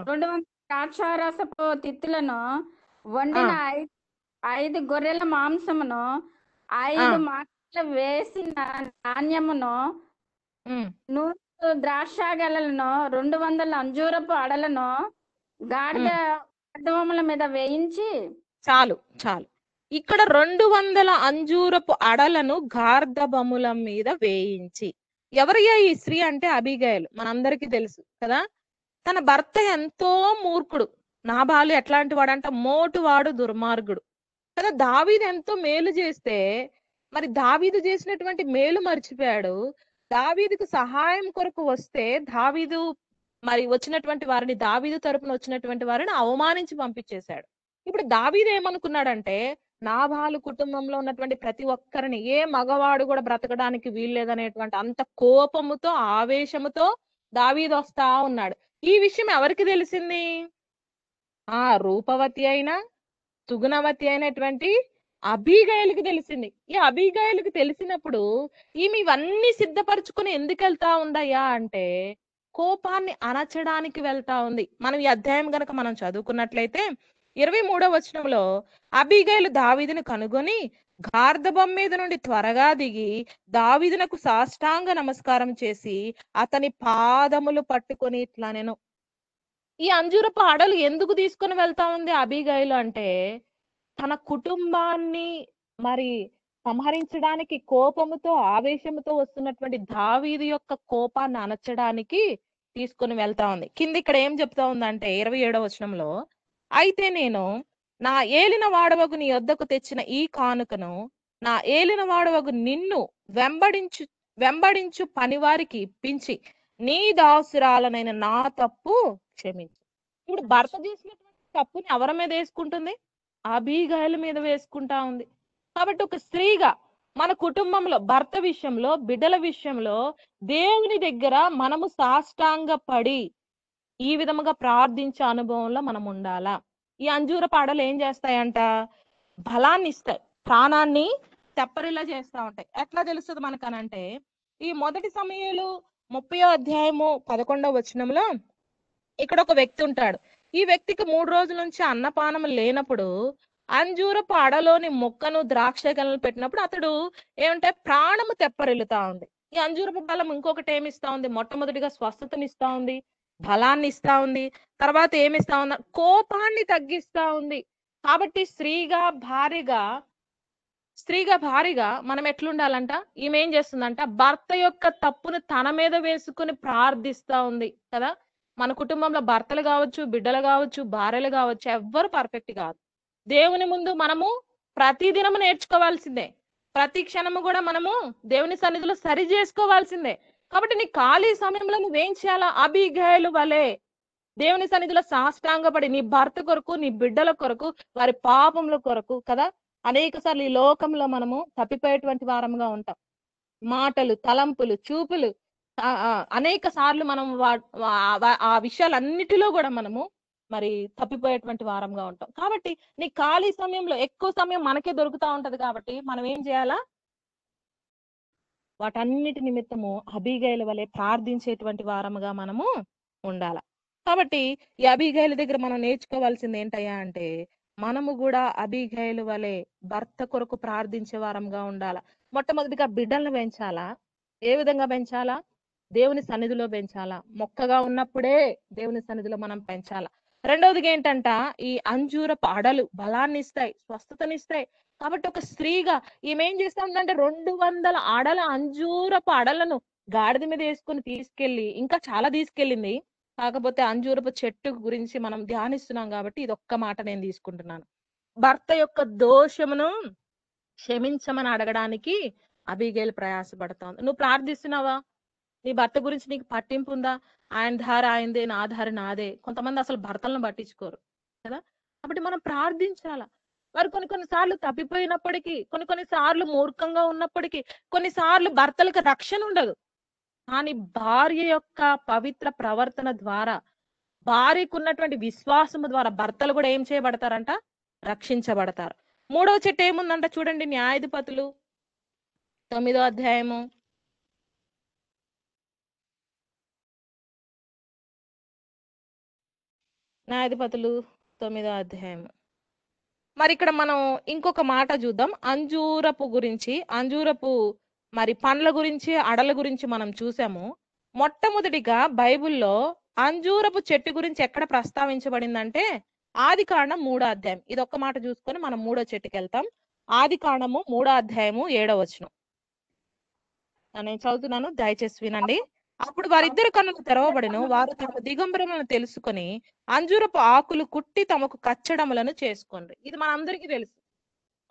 200 ద్రాక్షారసపు తిత్తులను వండిన 5 గొర్రెల మాంసమును 5 మాటలు వేసిన ధాన్యమును 100 ద్రాక్ష గెలలను 200 అంజూరపు అడలను గాడిదముల మీద వేయించి. చాలు చాలు. ఇక్కడ 200 అంజూరపు అడలను గార్ధబముల మీద వేయించి. ఎవరయ్యా ఈ స్త్రీ అంటే అబీగయలు. మనందరికీ తెలుసు కదా. తన భర్త ఎంతో మూర్ఖుడు. నాబాలు ఎట్లాంటి వాడంట? మోటువాడు, దుర్మార్గుడు కదా. దావీదు ఎంతో మేలు చేస్తే మరి దావీదు చేసినటువంటి మేలు మర్చిపోయాడు. దావీదుకు సహాయం కొరకు వస్తే దావీదు మరి వచ్చినటువంటి వారిని, దావీదు తరపున వచ్చినటువంటి వారిని అవమానించి పంపించేశాడు. ఇప్పుడు దావీదు ఏమనుకున్నాడంటే నాబాలు కుటుంబంలో ఉన్నటువంటి ప్రతి ఒక్కరిని, ఏ మగవాడు కూడా బ్రతకడానికి వీల్లేదనేటువంటి అంత కోపముతో ఆవేశముతో దావీదు వస్తా ఉన్నాడు. ఈ విషయం ఎవరికి తెలిసింది? రూపవతి అయినా సుగుణవతి అయినటువంటి అబీగయలుకి తెలిసింది. ఈ అబీగయలుకి తెలిసినప్పుడు ఈమె ఇవన్నీ సిద్ధపరచుకుని ఎందుకు వెళ్తా ఉందయ్యా అంటే కోపాన్ని అణచడానికి వెళ్తా ఉంది. మనం ఈ అధ్యాయం గనక మనం చదువుకున్నట్లయితే 23వ వచనంలో అబీగయలు దావీదును కనుగొని గార్ధబం మీద నుండి త్వరగా దిగి దావీదునకు సాష్టాంగ నమస్కారం చేసి అతని పాదములు పట్టుకొని ఇట్లా నేను. ఈ అంజూరపు అడలు ఎందుకు తీసుకొని వెళ్తా ఉంది అబీగయలు అంటే తన కుటుంబాన్ని మరి సంహరించడానికి కోపముతో ఆవేశముతో వస్తున్నటువంటి దావీదు యొక్క కోపాన్ని అణచడానికి తీసుకొని వెళ్తా ఉంది. కింద ఇక్కడ ఏం చెప్తా ఉందంటే 27వ వచనంలో, అయితే నేను నా ఏలిన వాడవగు నీ యొద్దకు తెచ్చిన ఈ కానుకను నా ఏలిన వాడవగు నిన్ను వెంబడించు పనివారికి ఇప్పించి నీ దాసురాలనైన నా తప్పు క్షమించు. ఇప్పుడు భర్త చేసినటువంటి తప్పుని ఎవరి మీద వేసుకుంటుంది? అబీగయల మీద వేసుకుంటా ఉంది. కాబట్టి ఒక స్త్రీగా మన కుటుంబంలో భర్త విషయంలో, బిడ్డల విషయంలో దేవుని దగ్గర మనము సాష్టాంగ పడి ఈ విధముగా ప్రార్థించే అనుభవంలో మనం ఉండాలా. ఈ అంజూర పాడలు ఏం చేస్తాయంట? బలాన్ని ఇస్తాయి, ప్రాణాన్ని తెప్పరిలా చేస్తా ఉంటాయి. ఎట్లా తెలుస్తుంది మనకనంటే ఈ మొదటి సమూయేలు 30వ అధ్యాయము 11వ వచనంలో ఇక్కడ ఒక వ్యక్తి ఉంటాడు. ఈ వ్యక్తికి 3 రోజుల నుంచి అన్నపానం లేనప్పుడు అంజూరపు అడలోని మొక్కను ద్రాక్ష గెలను పెట్టినప్పుడు అతడు ఏమంటే ప్రాణము తెప్పరిల్లుతా ఉంది. ఈ అంజూరపు బలం ఇంకొకటి ఏమి ఇస్తా ఉంది? మొట్టమొదటిగా స్వస్థతని ఇస్తా ఉంది, బలాన్ని ఇస్తా ఉంది. తర్వాత ఏమిస్తా ఉంది? కోపాన్ని తగ్గిస్తా ఉంది. కాబట్టి స్త్రీగా భారీగా మనం ఎట్లుండాలంట? ఈమె ఏం చేస్తుందంట? భర్త యొక్క తప్పును తన మీద వేసుకుని ప్రార్థిస్తా ఉంది కదా. మన కుటుంబంలో భర్తలు కావచ్చు, బిడ్డలు కావచ్చు, భార్యలు కావచ్చు, ఎవ్వరు పర్ఫెక్ట్ కాదు. దేవుని ముందు మనము ప్రతిదినము నేర్చుకోవాల్సిందే. ప్రతి క్షణము కూడా మనము దేవుని సన్నిధిలో సరి చేసుకోవాల్సిందే. కాబట్టి నీ ఖాళీ సమయంలో నువ్వేం చేయాలా? అబీగయలు వలె దేవుని సన్నిధిలో సాష్టాంగపడి నీ భర్త కొరకు, నీ బిడ్డల కొరకు, వారి పాపముల కొరకు కదా. అనేక సార్లు ఈ లోకంలో మనము తప్పిపోయేటువంటి వారముగా ఉంటాం. మాటలు, తలంపులు, చూపులు, అనేక సార్లు మనం ఆ విషయాలన్నిటిలో కూడా మనము మరి తప్పిపోయేటువంటి వారంగా ఉంటాం. కాబట్టి నీ ఖాళీ సమయంలో ఎక్కువ సమయం మనకే దొరుకుతా ఉంటది. కాబట్టి మనం ఏం చేయాలా? వాటన్నిటి నిమిత్తము అబీగయల వలె ప్రార్థించేటువంటి వారముగా మనము ఉండాల. కాబట్టి ఈ అబీగయల దగ్గర మనం నేర్చుకోవాల్సింది ఏంటయ్యా అంటే మనము కూడా అబీగయల వలె భర్త కొరకు ప్రార్థించే వారంగా ఉండాల. మొట్టమొదటిగా బిడ్డలను పెంచాలా. ఏ విధంగా పెంచాలా? దేవుని సన్నిధిలో పెంచాలా. మొక్కగా ఉన్నప్పుడే దేవుని సన్నిధిలో మనం పెంచాలా. రెండవదిగా ఏంటంట, ఈ అంజూరపు అడలు బలాన్ని ఇస్తాయి, స్వస్థతనిస్తాయి. కాబట్టి ఒక స్త్రీగా ఈమె ఏం చేస్తా ఉందంటే 200 అంజూరపు అడలను గాడిద మీద వేసుకొని తీసుకెళ్లి, ఇంకా చాలా తీసుకెళ్ళింది. కాకపోతే అంజూరపు చెట్టు గురించి మనం ధ్యానిస్తున్నాం కాబట్టి ఇదొక్క మాట నేను తీసుకుంటున్నాను. భర్త యొక్క దోషమును క్షమించమని అడగడానికి అబీగైల్ ప్రయాసపడతాంది. నువ్వు ప్రార్థిస్తున్నావా? నీ భర్త గురించి నీకు పట్టింపు ఉందా? ఆయన ధార ఆయనదే, నా ధార నాదే. కొంతమంది అసలు భర్తలను పట్టించుకోరు కదా. కాబట్టి మనం ప్రార్థించాలా. వారు కొన్ని సార్లు తప్పిపోయినప్పటికీ, కొన్ని సార్లు మూర్ఖంగా ఉన్నప్పటికీ, కొన్నిసార్లు భర్తలకు రక్షణ ఉండదు. కానీ భార్య యొక్క పవిత్ర ప్రవర్తన ద్వారా, భార్యకు ఉన్నటువంటి విశ్వాసము ద్వారా భర్తలు కూడా ఏం చేయబడతారంట? రక్షించబడతారు. మూడవ చెట్టు ఏముందంట చూడండి, న్యాయాధిపతులు 9వ అధ్యాయము. న్యాయాధిపతులు 9వ అధ్యాయము. మరి ఇక్కడ మనం ఇంకొక మాట చూద్దాం. అంజూరపు గురించి, అంజూరపు మరి పండ్ల గురించి, అడల గురించి మనం చూసాము. మొట్టమొదటిగా బైబిల్లో అంజూరపు చెట్టు గురించి ఎక్కడ ప్రస్తావించబడిందంటే ఆదికాండం 3వ అధ్యాయం. ఇది ఒక్క మాట చూసుకొని మనం 3వ చెట్టుకి వెళ్తాం. ఆదికాండము 3వ అధ్యాయము 7వ వచనం నేను చదువుతున్నాను, దయచేసి వినండి. అప్పుడు వారిద్దరు కన్నులు తెరవబడెను, వారు తమ దిగంబరములను తెలుసుకొని అంజూరపు ఆకులు కుట్టి తమకు కచ్చడములను చేసుకోండి. ఇది మనందరికీ తెలుసు.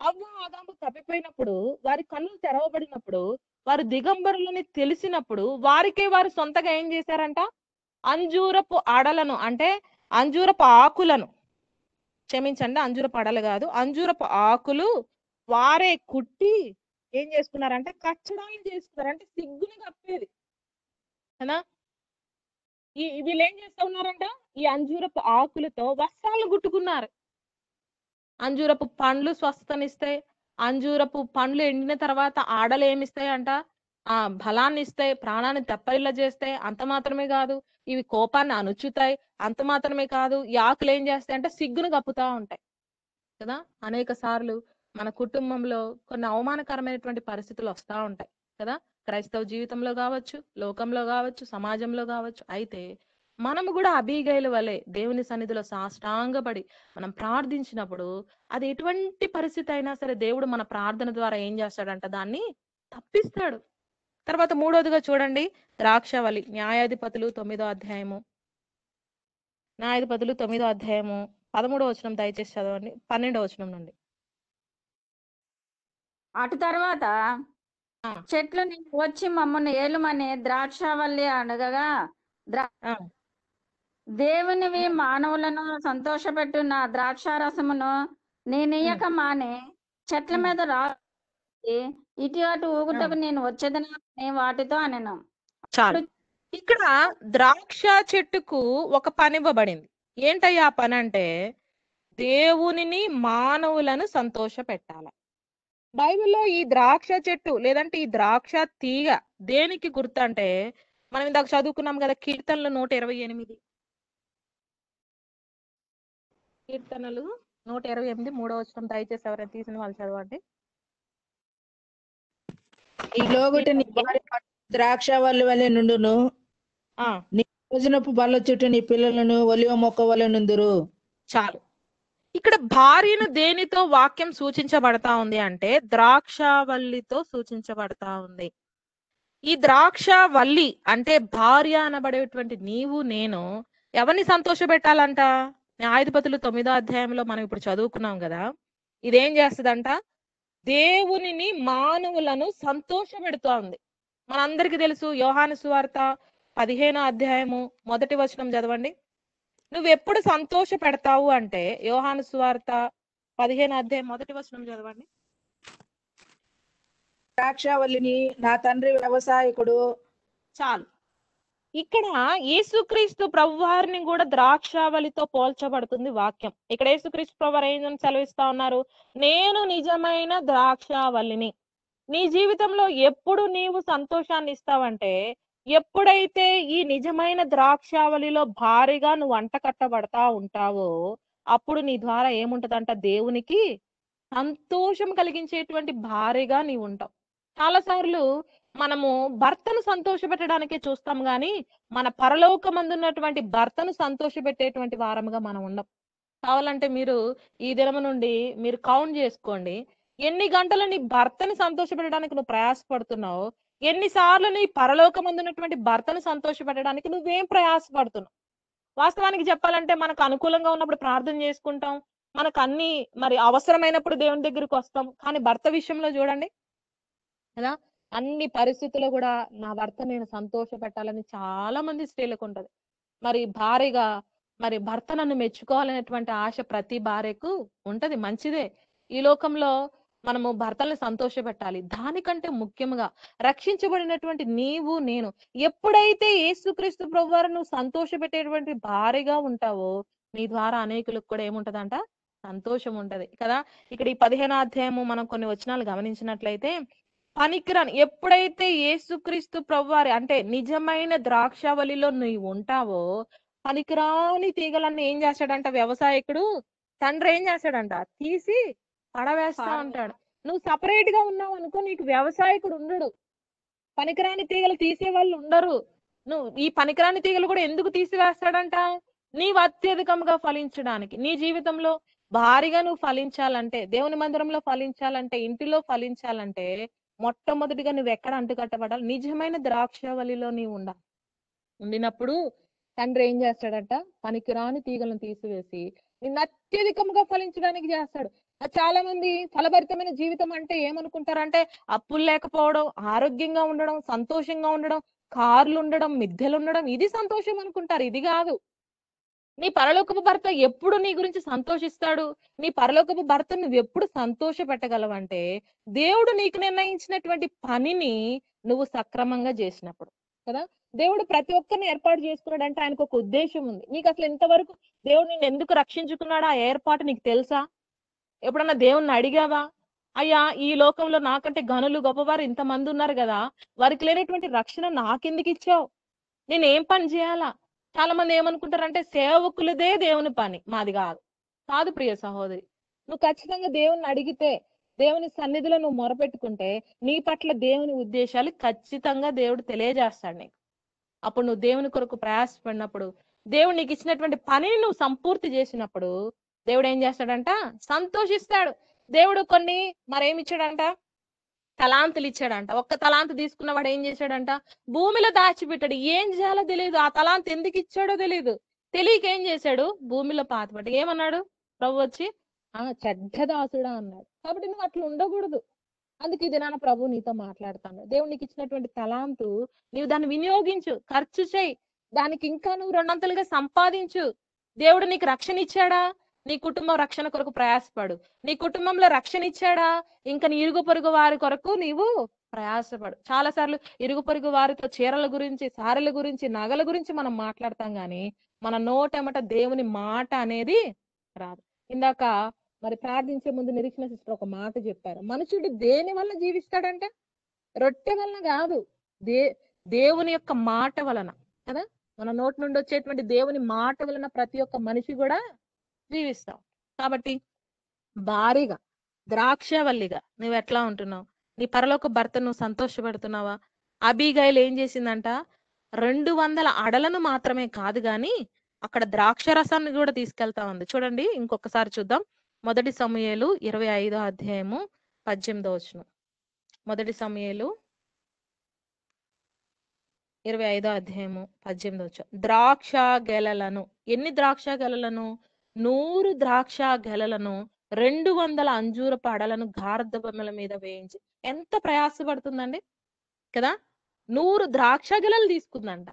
అవ్వ ఆదాము తప్పిపోయినప్పుడు, వారి కన్నులు తెరవబడినప్పుడు, వారు దిగంబరులని తెలిసినప్పుడు వారికే వారు సొంతగా ఏం చేశారంట? అంజూరపు అడలను, అంటే అంజూరపు ఆకులను, క్షమించండి, అంజూరపు అడలు కాదు, అంజూరపు ఆకులు వారే కుట్టి ఏం చేసుకున్నారంటే కచ్చడాలు చేసుకున్నారు. అంటే సిగ్గుని కప్పేది కదా. వీళ్ళు ఏం చేస్తా ఉన్నారంట? ఈ అంజూరపు ఆకులతో వస్త్రాలు గుట్టుకున్నారు. అంజూరపు పండ్లు స్వస్థతనిస్తాయి. అంజూరపు పండ్లు ఎండిన తర్వాత ఆడలు ఏమిస్తాయి అంట? బలాన్ని ఇస్తాయి, ప్రాణాన్ని తెప్పరిల్ల చేస్తాయి. అంత మాత్రమే కాదు, ఇవి కోపాన్ని అణుచుతాయి. అంత మాత్రమే కాదు, ఈ ఆకులు ఏం చేస్తాయి అంటే సిగ్గును కప్పుతా ఉంటాయి కదా. అనేక సార్లు మన కుటుంబంలో కొన్ని అవమానకరమైనటువంటి పరిస్థితులు వస్తా ఉంటాయి కదా. క్రైస్తవ జీవితంలో కావచ్చు, లోకంలో కావచ్చు, సమాజంలో కావచ్చు. అయితే మనము కూడా అబీగైలు వలె దేవుని సన్నిధిలో సాష్టాంగపడి మనం ప్రార్థించినప్పుడు అది ఎటువంటి పరిస్థితి అయినా సరే దేవుడు మన ప్రార్థన ద్వారా ఏం చేస్తాడంట? దాన్ని తప్పిస్తాడు. తర్వాత మూడోదిగా చూడండి, ద్రాక్షవల్లి. న్యాయాధిపతులు 9వ అధ్యాయము. న్యాయాధిపతులు 9వ అధ్యాయము 13వ వచనం దయచేసి చదవండి, 12వ వచనం నుండి. అటు తర్వాత చెట్లు నీకు వచ్చి మమ్మల్ని ఏలుమని ద్రాక్షవల్లి అడగగా, దేవునివి మానవులను సంతోషపెట్టు నా ద్రాక్షారసమును నేనియక మాని చెట్ల మీద ఇటు అటు ఊగుటకు నేను వచ్చేదని వాటితో అనెను. చాలు. ఇక్కడ ద్రాక్ష చెట్టుకు ఒక పని ఇవ్వబడింది. ఏంటయ్యా ఆ పని అంటే దేవునిని మానవులను సంతోష పెట్టాల. బైబిల్లో ఈ ద్రాక్ష చెట్టు లేదంటే ఈ ద్రాక్ష తీగ దేనికి గుర్తు అంటే, మనం ఇందాక చదువుకున్నాం కదా కీర్తనలు 128. కీర్తనలు 128 3వ వచనం దయచేసి ఎవరైనా తీసిన వాళ్ళు చదవండి. ఈ లోగట నీ భార్య ద్రాక్షవల్లి వలె నుండును, నీ భోజనపు బల్ల చుట్టూ నీ పిల్లలను ఒలివ మొక్క వలె నుందురు. చాలు. ఇక్కడ భార్యను దేనితో వాక్యం సూచించబడతా ఉంది అంటే ద్రాక్షవల్లితో సూచించబడతా ఉంది. ఈ ద్రాక్షవల్లి అంటే భార్య అనబడేటువంటి నీవు నేను ఎవరిని సంతోష పెట్టాలంట? న్యాయాధిపతులు 9వ అధ్యాయంలో మనం ఇప్పుడు చదువుకున్నాం కదా. ఇదేం చేస్తుందంట? దేవునిని మానవులను సంతోష పెడుతూ ఉంది. మనందరికీ తెలుసు, యోహాను సువార్త 15వ అధ్యాయము 1వ వచనం చదవండి. నువ్వెప్పుడు సంతోష పెడతావు అంటే యోహాను సువార్త 15వ అధ్యాయం 1వ వచనం చదవండి. ద్రాక్షవల్లిని నా తండ్రి వ్యవసాయకుడు. చాలు. ఇక్కడ యేసుక్రీస్తు ప్రభువారిని కూడా ద్రాక్షావళితో పోల్చబడుతుంది వాక్యం. ఇక్కడ యేసుక్రీస్తు ప్రభువారు ఏం సెలవిస్తా ఉన్నారు? నేను నిజమైన ద్రాక్షావళిని. నీ జీవితంలో ఎప్పుడు నీవు సంతోషాన్ని ఇస్తావంటే ఎప్పుడైతే ఈ నిజమైన ద్రాక్షావళిలో భారీగా నువ్వు అంట కట్టబడతా ఉంటావో అప్పుడు నీ ద్వారా ఏముంటదంట? దేవునికి సంతోషం కలిగించేటువంటి భారీగా నీవు ఉంటావు. చాలా సార్లు మనము భర్తను సంతోషపెట్టడానికే చూస్తాం గాని మన పరలోకమందున్నటువంటి భర్తను సంతోషపెట్టేటువంటి వారముగా మనం ఉండం. కావాలంటే మీరు ఈ దినము నుండి మీరు కౌంట్ చేసుకోండి. ఎన్ని గంటలు నీ భర్తని సంతోషపెట్టడానికి నువ్వు ప్రయాసపడుతున్నావు, ఎన్నిసార్లు నీ పరలోకమందున్నటువంటి భర్తను సంతోషపెట్టడానికి నువ్వేం ప్రయాసపడుతున్నావు. వాస్తవానికి చెప్పాలంటే మనకు అనుకూలంగా ఉన్నప్పుడు ప్రార్థన చేసుకుంటాం, మనకు అన్ని మరి అవసరమైనప్పుడు దేవుని దగ్గరికి వస్తాం. కానీ భర్త విషయంలో చూడండి కదా, అన్ని పరిస్థితుల్లో కూడా నా భర్త నేను సంతోష పెట్టాలని చాలా మంది స్త్రీలకు ఉంటది. మరి భార్యగా మరి భర్త నన్ను మెచ్చుకోవాలనేటువంటి ఆశ ప్రతి భార్యకు ఉంటది, మంచిదే. ఈ లోకంలో మనము భర్తల్ని సంతోష పెట్టాలి. దానికంటే ముఖ్యంగా రక్షించబడినటువంటి నీవు నేను ఎప్పుడైతే యేసుక్రీస్తు ప్రభువారు నువ్వు సంతోష పెట్టేటువంటి భార్యగా ఉంటావో నీ ద్వారా అనేకులకు కూడా ఏముంటదంట, సంతోషం ఉంటది కదా. ఇక్కడ ఈ 15వ అధ్యాయము మనం కొన్ని వచనాలు గమనించినట్లయితే, పనికిరాని ఎప్పుడైతే యేసుక్రీస్తు ప్రభువారి అంటే నిజమైన ద్రాక్షావళిలో నువ్వు ఉంటావో పనికిరాని తీగలన్నీ ఏం చేస్తాడంట వ్యవసాయకుడు, తండ్రి ఏం చేస్తాడంట, తీసి పడవేస్తా ఉంటాడు. నువ్వు సపరేట్ గా ఉన్నావు అనుకో, నీకు వ్యవసాయకుడు ఉండడు, పనికిరాని తీగలు తీసే వాళ్ళు ఉండరు. నువ్వు ఈ పనికిరాని తీగలు కూడా ఎందుకు తీసివేస్తాడంట, నీవు అత్యధికంగా ఫలించడానికి. నీ జీవితంలో భారీగా నువ్వు ఫలించాలంటే, దేవుని మందిరంలో ఫలించాలంటే, ఇంటిలో ఫలించాలంటే మొట్టమొదటిగా నువ్వు ఎక్కడ అంటుకట్టబడాలి, నిజమైన ద్రాక్షవల్లిలో నీవు ఉండాలి. ఉండినప్పుడు తండ్రి ఏం చేస్తాడట, పనికిరాని తీగలను తీసివేసి నిన్ను అత్యధికంగా ఫలించడానికి చేస్తాడు. చాలా మంది ఫలభరితమైన జీవితం అంటే ఏమనుకుంటారంటే అప్పులు లేకపోవడం, ఆరోగ్యంగా ఉండడం, సంతోషంగా ఉండడం, కార్లు ఉండడం, మిద్దెలు ఉండడం, ఇది సంతోషం అనుకుంటారు. ఇది కాదు. నీ పరలోకపు భర్త ఎప్పుడు నీ గురించి సంతోషిస్తాడు, నీ పరలోకపు భర్త నువ్వు ఎప్పుడు సంతోష పెట్టగలవంటే దేవుడు నీకు నిర్ణయించినటువంటి పనిని నువ్వు సక్రమంగా చేసినప్పుడు కదా. దేవుడు ప్రతి ఒక్కరిని ఏర్పాటు చేసుకున్నాడు అంటే ఆయనకు ఒక ఉద్దేశం ఉంది. నీకు అసలు ఇంతవరకు దేవుడు నిన్ను ఎందుకు రక్షించుకున్నాడు, ఆ ఏర్పాటు నీకు తెలుసా? ఎప్పుడన్నా దేవుణ్ణి అడిగావా, అయ్యా ఈ లోకంలో నాకంటే గనులు గొప్పవారు ఇంతమంది ఉన్నారు కదా, వారికి లేనటువంటి రక్షణ నాకెందుకు ఇచ్చావు, నేను ఏం పని చేయాలా? చాలా మంది ఏమనుకుంటారంటే సేవకులదే దేవుని పని, మాది కాదు. కాదు ప్రియ సహోదరి, నువ్వు ఖచ్చితంగా దేవుణ్ణి అడిగితే, దేవుని సన్నిధిలో నువ్వు మొరపెట్టుకుంటే నీ పట్ల దేవుని ఉద్దేశాలు ఖచ్చితంగా దేవుడు తెలియజేస్తాడు నీకు. అప్పుడు నువ్వు దేవుని కొరకు ప్రయాసపడినప్పుడు, దేవుడు నీకు ఇచ్చినటువంటి పనిని నువ్వు సంపూర్తి చేసినప్పుడు దేవుడు ఏం చేస్తాడంట, సంతోషిస్తాడు. దేవుడు కొన్ని మరేమి ఇచ్చాడంట, తలాంతులు ఇచ్చాడంట. ఒక్క తలాంతు తీసుకున్నవాడు ఏం చేశాడంట, భూమిలో దాచిపెట్టాడు. ఏం చేయాలో తెలియదు, ఆ తలాంతు ఎందుకు ఇచ్చాడో తెలియదు. తెలియక ఏం చేశాడు, భూమిలో పాతిపెట్టి ఏమన్నాడు ప్రభు వచ్చి, చెడ్డ దాసుడా అన్నాడు. కాబట్టి నువ్వు అట్లా ఉండకూడదు. అందుకే ఇది నాన్న ప్రభు నీతో మాట్లాడతాను. దేవుడు నీకు ఇచ్చినటువంటి తలాంతు నీవు దాన్ని వినియోగించు, ఖర్చు చేయి, దానికి ఇంకా నువ్వు రెండంతలుగా సంపాదించు. దేవుడు నీకు రక్షణ ఇచ్చాడా, నీ కుటుంబం రక్షణ కొరకు ప్రయాసపడు. నీ కుటుంబంలో రక్షణ ఇచ్చాడా, ఇంకా నీ ఇరుగు పొరుగు వారి కొరకు నీవు ప్రయాసపడు. చాలా సార్లు ఇరుగు పొరుగు వారితో చీరల గురించి, సారెల గురించి, నగల గురించి మనం మాట్లాడతాం గాని మన నోటెమట దేవుని మాట అనేది రాదు. ఇందాక మరి ప్రార్థించే ముందు నిరీక్షణ సిస్టర్ ఒక మాట చెప్పారు, మనుషుడు దేని వల్ల జీవిస్తాడంటే రొట్టె వలన కాదు, దేవుని యొక్క మాట వలన కదా. మన నోటి నుండి వచ్చేటువంటి దేవుని మాట వలన ప్రతి ఒక్క మనిషి కూడా జీవిస్తావు. కాబట్టి భారీగా ద్రాక్షవల్లిగా నువ్వు ఎట్లా ఉంటున్నావు, నీ పరలోక భర్త నువ్వు సంతోషపెడుతున్నావా? అబీగైల్ ఏం చేసిందంట, 200 అడలను మాత్రమే కాదు గాని అక్కడ ద్రాక్ష రసాన్ని కూడా తీసుకెళ్తా ఉంది. చూడండి ఇంకొకసారి చూద్దాం. 1 సమూయేలు 25వ అధ్యాయము 18వ వచనం. 1 సమూయేలు 25వ అధ్యాయము 18వ వచనం. ద్రాక్ష గెలలను, ఎన్ని ద్రాక్ష గెలలను, 100 ద్రాక్ష గెలలను 200 అంజూరపు అడలను గార్ధ బొమ్మల మీద వేయించి. ఎంత ప్రయాసపడుతుందండి కదా. 100 ద్రాక్ష గెలలు తీసుకుందంట.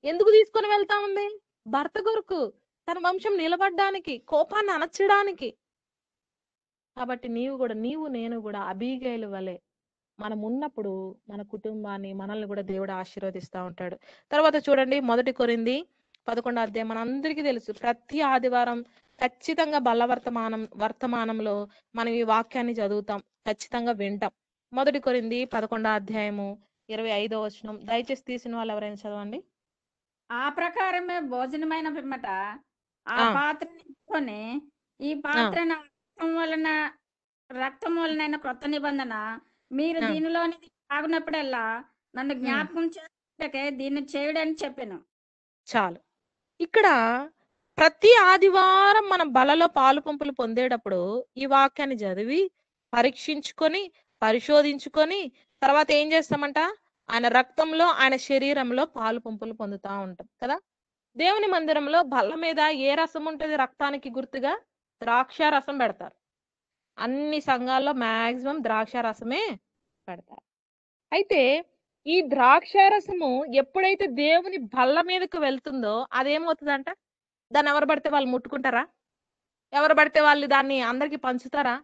ఎందుకు తీసుకొని వెళ్తా ఉంది, భర్త కొరకు, తన వంశం నిలబడ్డానికి, కోపాన్ని అణచడానికి. కాబట్టి నీవు నేను కూడా అబీగైలు వలె మనం ఉన్నప్పుడు మన కుటుంబాన్ని, మనల్ని కూడా దేవుడు ఆశీర్వదిస్తా ఉంటాడు. తర్వాత చూడండి 1 కొరింథీ 11వ అధ్యాయం. మనందరికీ తెలుసు, ప్రతి ఆదివారం ఖచ్చితంగా వర్తమానంలో మనం ఈ వాక్యాన్ని చదువుతాం, ఖచ్చితంగా వింటాం. 1 కొరింథీ 11వ అధ్యాయము 25వ వచనం. దయచేసి తీసిన వాళ్ళు ఎవరైనా చదవండి. ఆ ప్రకారమే భోజనమైన పిమ్మట ఆ పాత్ర తీసుకొని, ఈ పాత్ర రక్తం వలన క్రొత్త నిబంధన, మీరు దీనిలోని తాగినప్పుడల్లా నన్ను జ్ఞాపకం చేసుకుంటే దీన్ని చేయడని చెప్పాను. చాలు. ఇక్కడ ప్రతి ఆదివారం మనం బలలో పాలు పంపులు పొందేటప్పుడు ఈ వాక్యాన్ని చదివి పరీక్షించుకొని పరిశోధించుకొని తర్వాత ఏం చేస్తామంట, ఆయన రక్తంలో ఆయన శరీరంలో పాలు పంపులు పొందుతా ఉంటాం కదా. దేవుని మందిరంలో బల్ల మీద ఏ రసం ఉంటది రక్తానికి గుర్తుగా? ద్రాక్ష రసం పెడతారు. అన్ని సంఘాల్లో మాక్సిమం ద్రాక్ష రసమే పెడతారు. అయితే ఈ ద్రాక్ష రసము ఎప్పుడైతే దేవుని బల్ల మీదకు వెళ్తుందో అదేమవుతుందంట, దాన్ని ఎవరు పడితే వాళ్ళు ముట్టుకుంటారా? ఎవరు పడితే వాళ్ళు దాన్ని అందరికి పంచుతారా?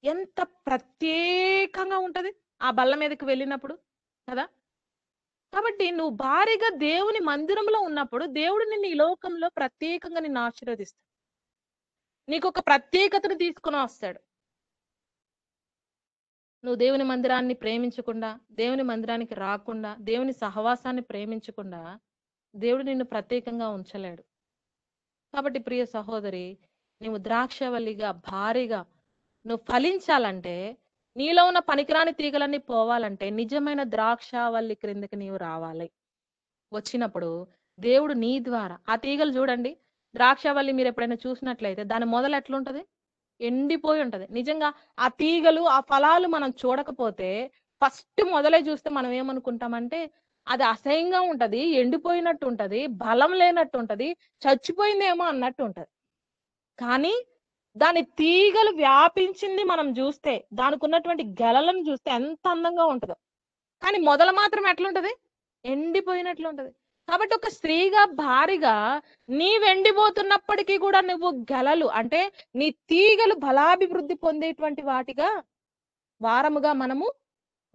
ఎంత ప్రత్యేకంగా ఉంటది ఆ బల్ల మీదకి వెళ్ళినప్పుడు కదా. కాబట్టి నువ్వు భారీగా దేవుని మందిరంలో ఉన్నప్పుడు దేవుడు నిన్ను ఈ లోకంలో ప్రత్యేకంగా నిన్ను ఆశీర్వదిస్తాడు. నీకు ఒక ప్రత్యేకతను తీసుకుని వస్తాడు. నువ్వు దేవుని మందిరాన్ని ప్రేమించకుండా, దేవుని మందిరానికి రాకుండా, దేవుని సహవాసాన్ని ప్రేమించకుండా దేవుడు నిన్ను ప్రత్యేకంగా ఉంచలేడు. కాబట్టి ప్రియ సహోదరి, నువ్వు ద్రాక్షవల్లిగా భారీగా నువ్వు ఫలించాలంటే, నీలో ఉన్న పనికిరాని తీగలన్నీ పోవాలంటే నిజమైన ద్రాక్షవల్లి క్రిందకి నీవు రావాలి. వచ్చినప్పుడు దేవుడు నీ ద్వారా ఆ తీగలు చూడండి, ద్రాక్షవల్లి మీరు ఎప్పుడైనా చూసినట్లయితే దాని మొదలు ఎట్లుంటది? ఎండిపోయి ఉంటది. నిజంగా ఆ తీగలు ఆ ఫలాలు మనం చూడకపోతే ఫస్ట్ మొదలే చూస్తే మనం ఏమనుకుంటామంటే అది అసహ్యంగా ఉంటది, ఎండిపోయినట్టు ఉంటది, బలం లేనట్టు ఉంటది, చచ్చిపోయిందేమో అన్నట్టు ఉంటది. కానీ దాని తీగలు వ్యాపించింది మనం చూస్తే, దానికి ఉన్నటువంటి గెలలను చూస్తే ఎంత అందంగా ఉంటదో. కానీ మొదలు మాత్రం ఎట్లుంటది? ఎండిపోయినట్లు ఉంటది. కాబట్టి ఒక స్త్రీగా భారీగా నీ వెండిపోతున్నప్పటికీ కూడా నువ్వు గెలలు అంటే నీ తీగలు బలాభివృద్ధి పొందేటువంటి వాటిగా వారముగా మనము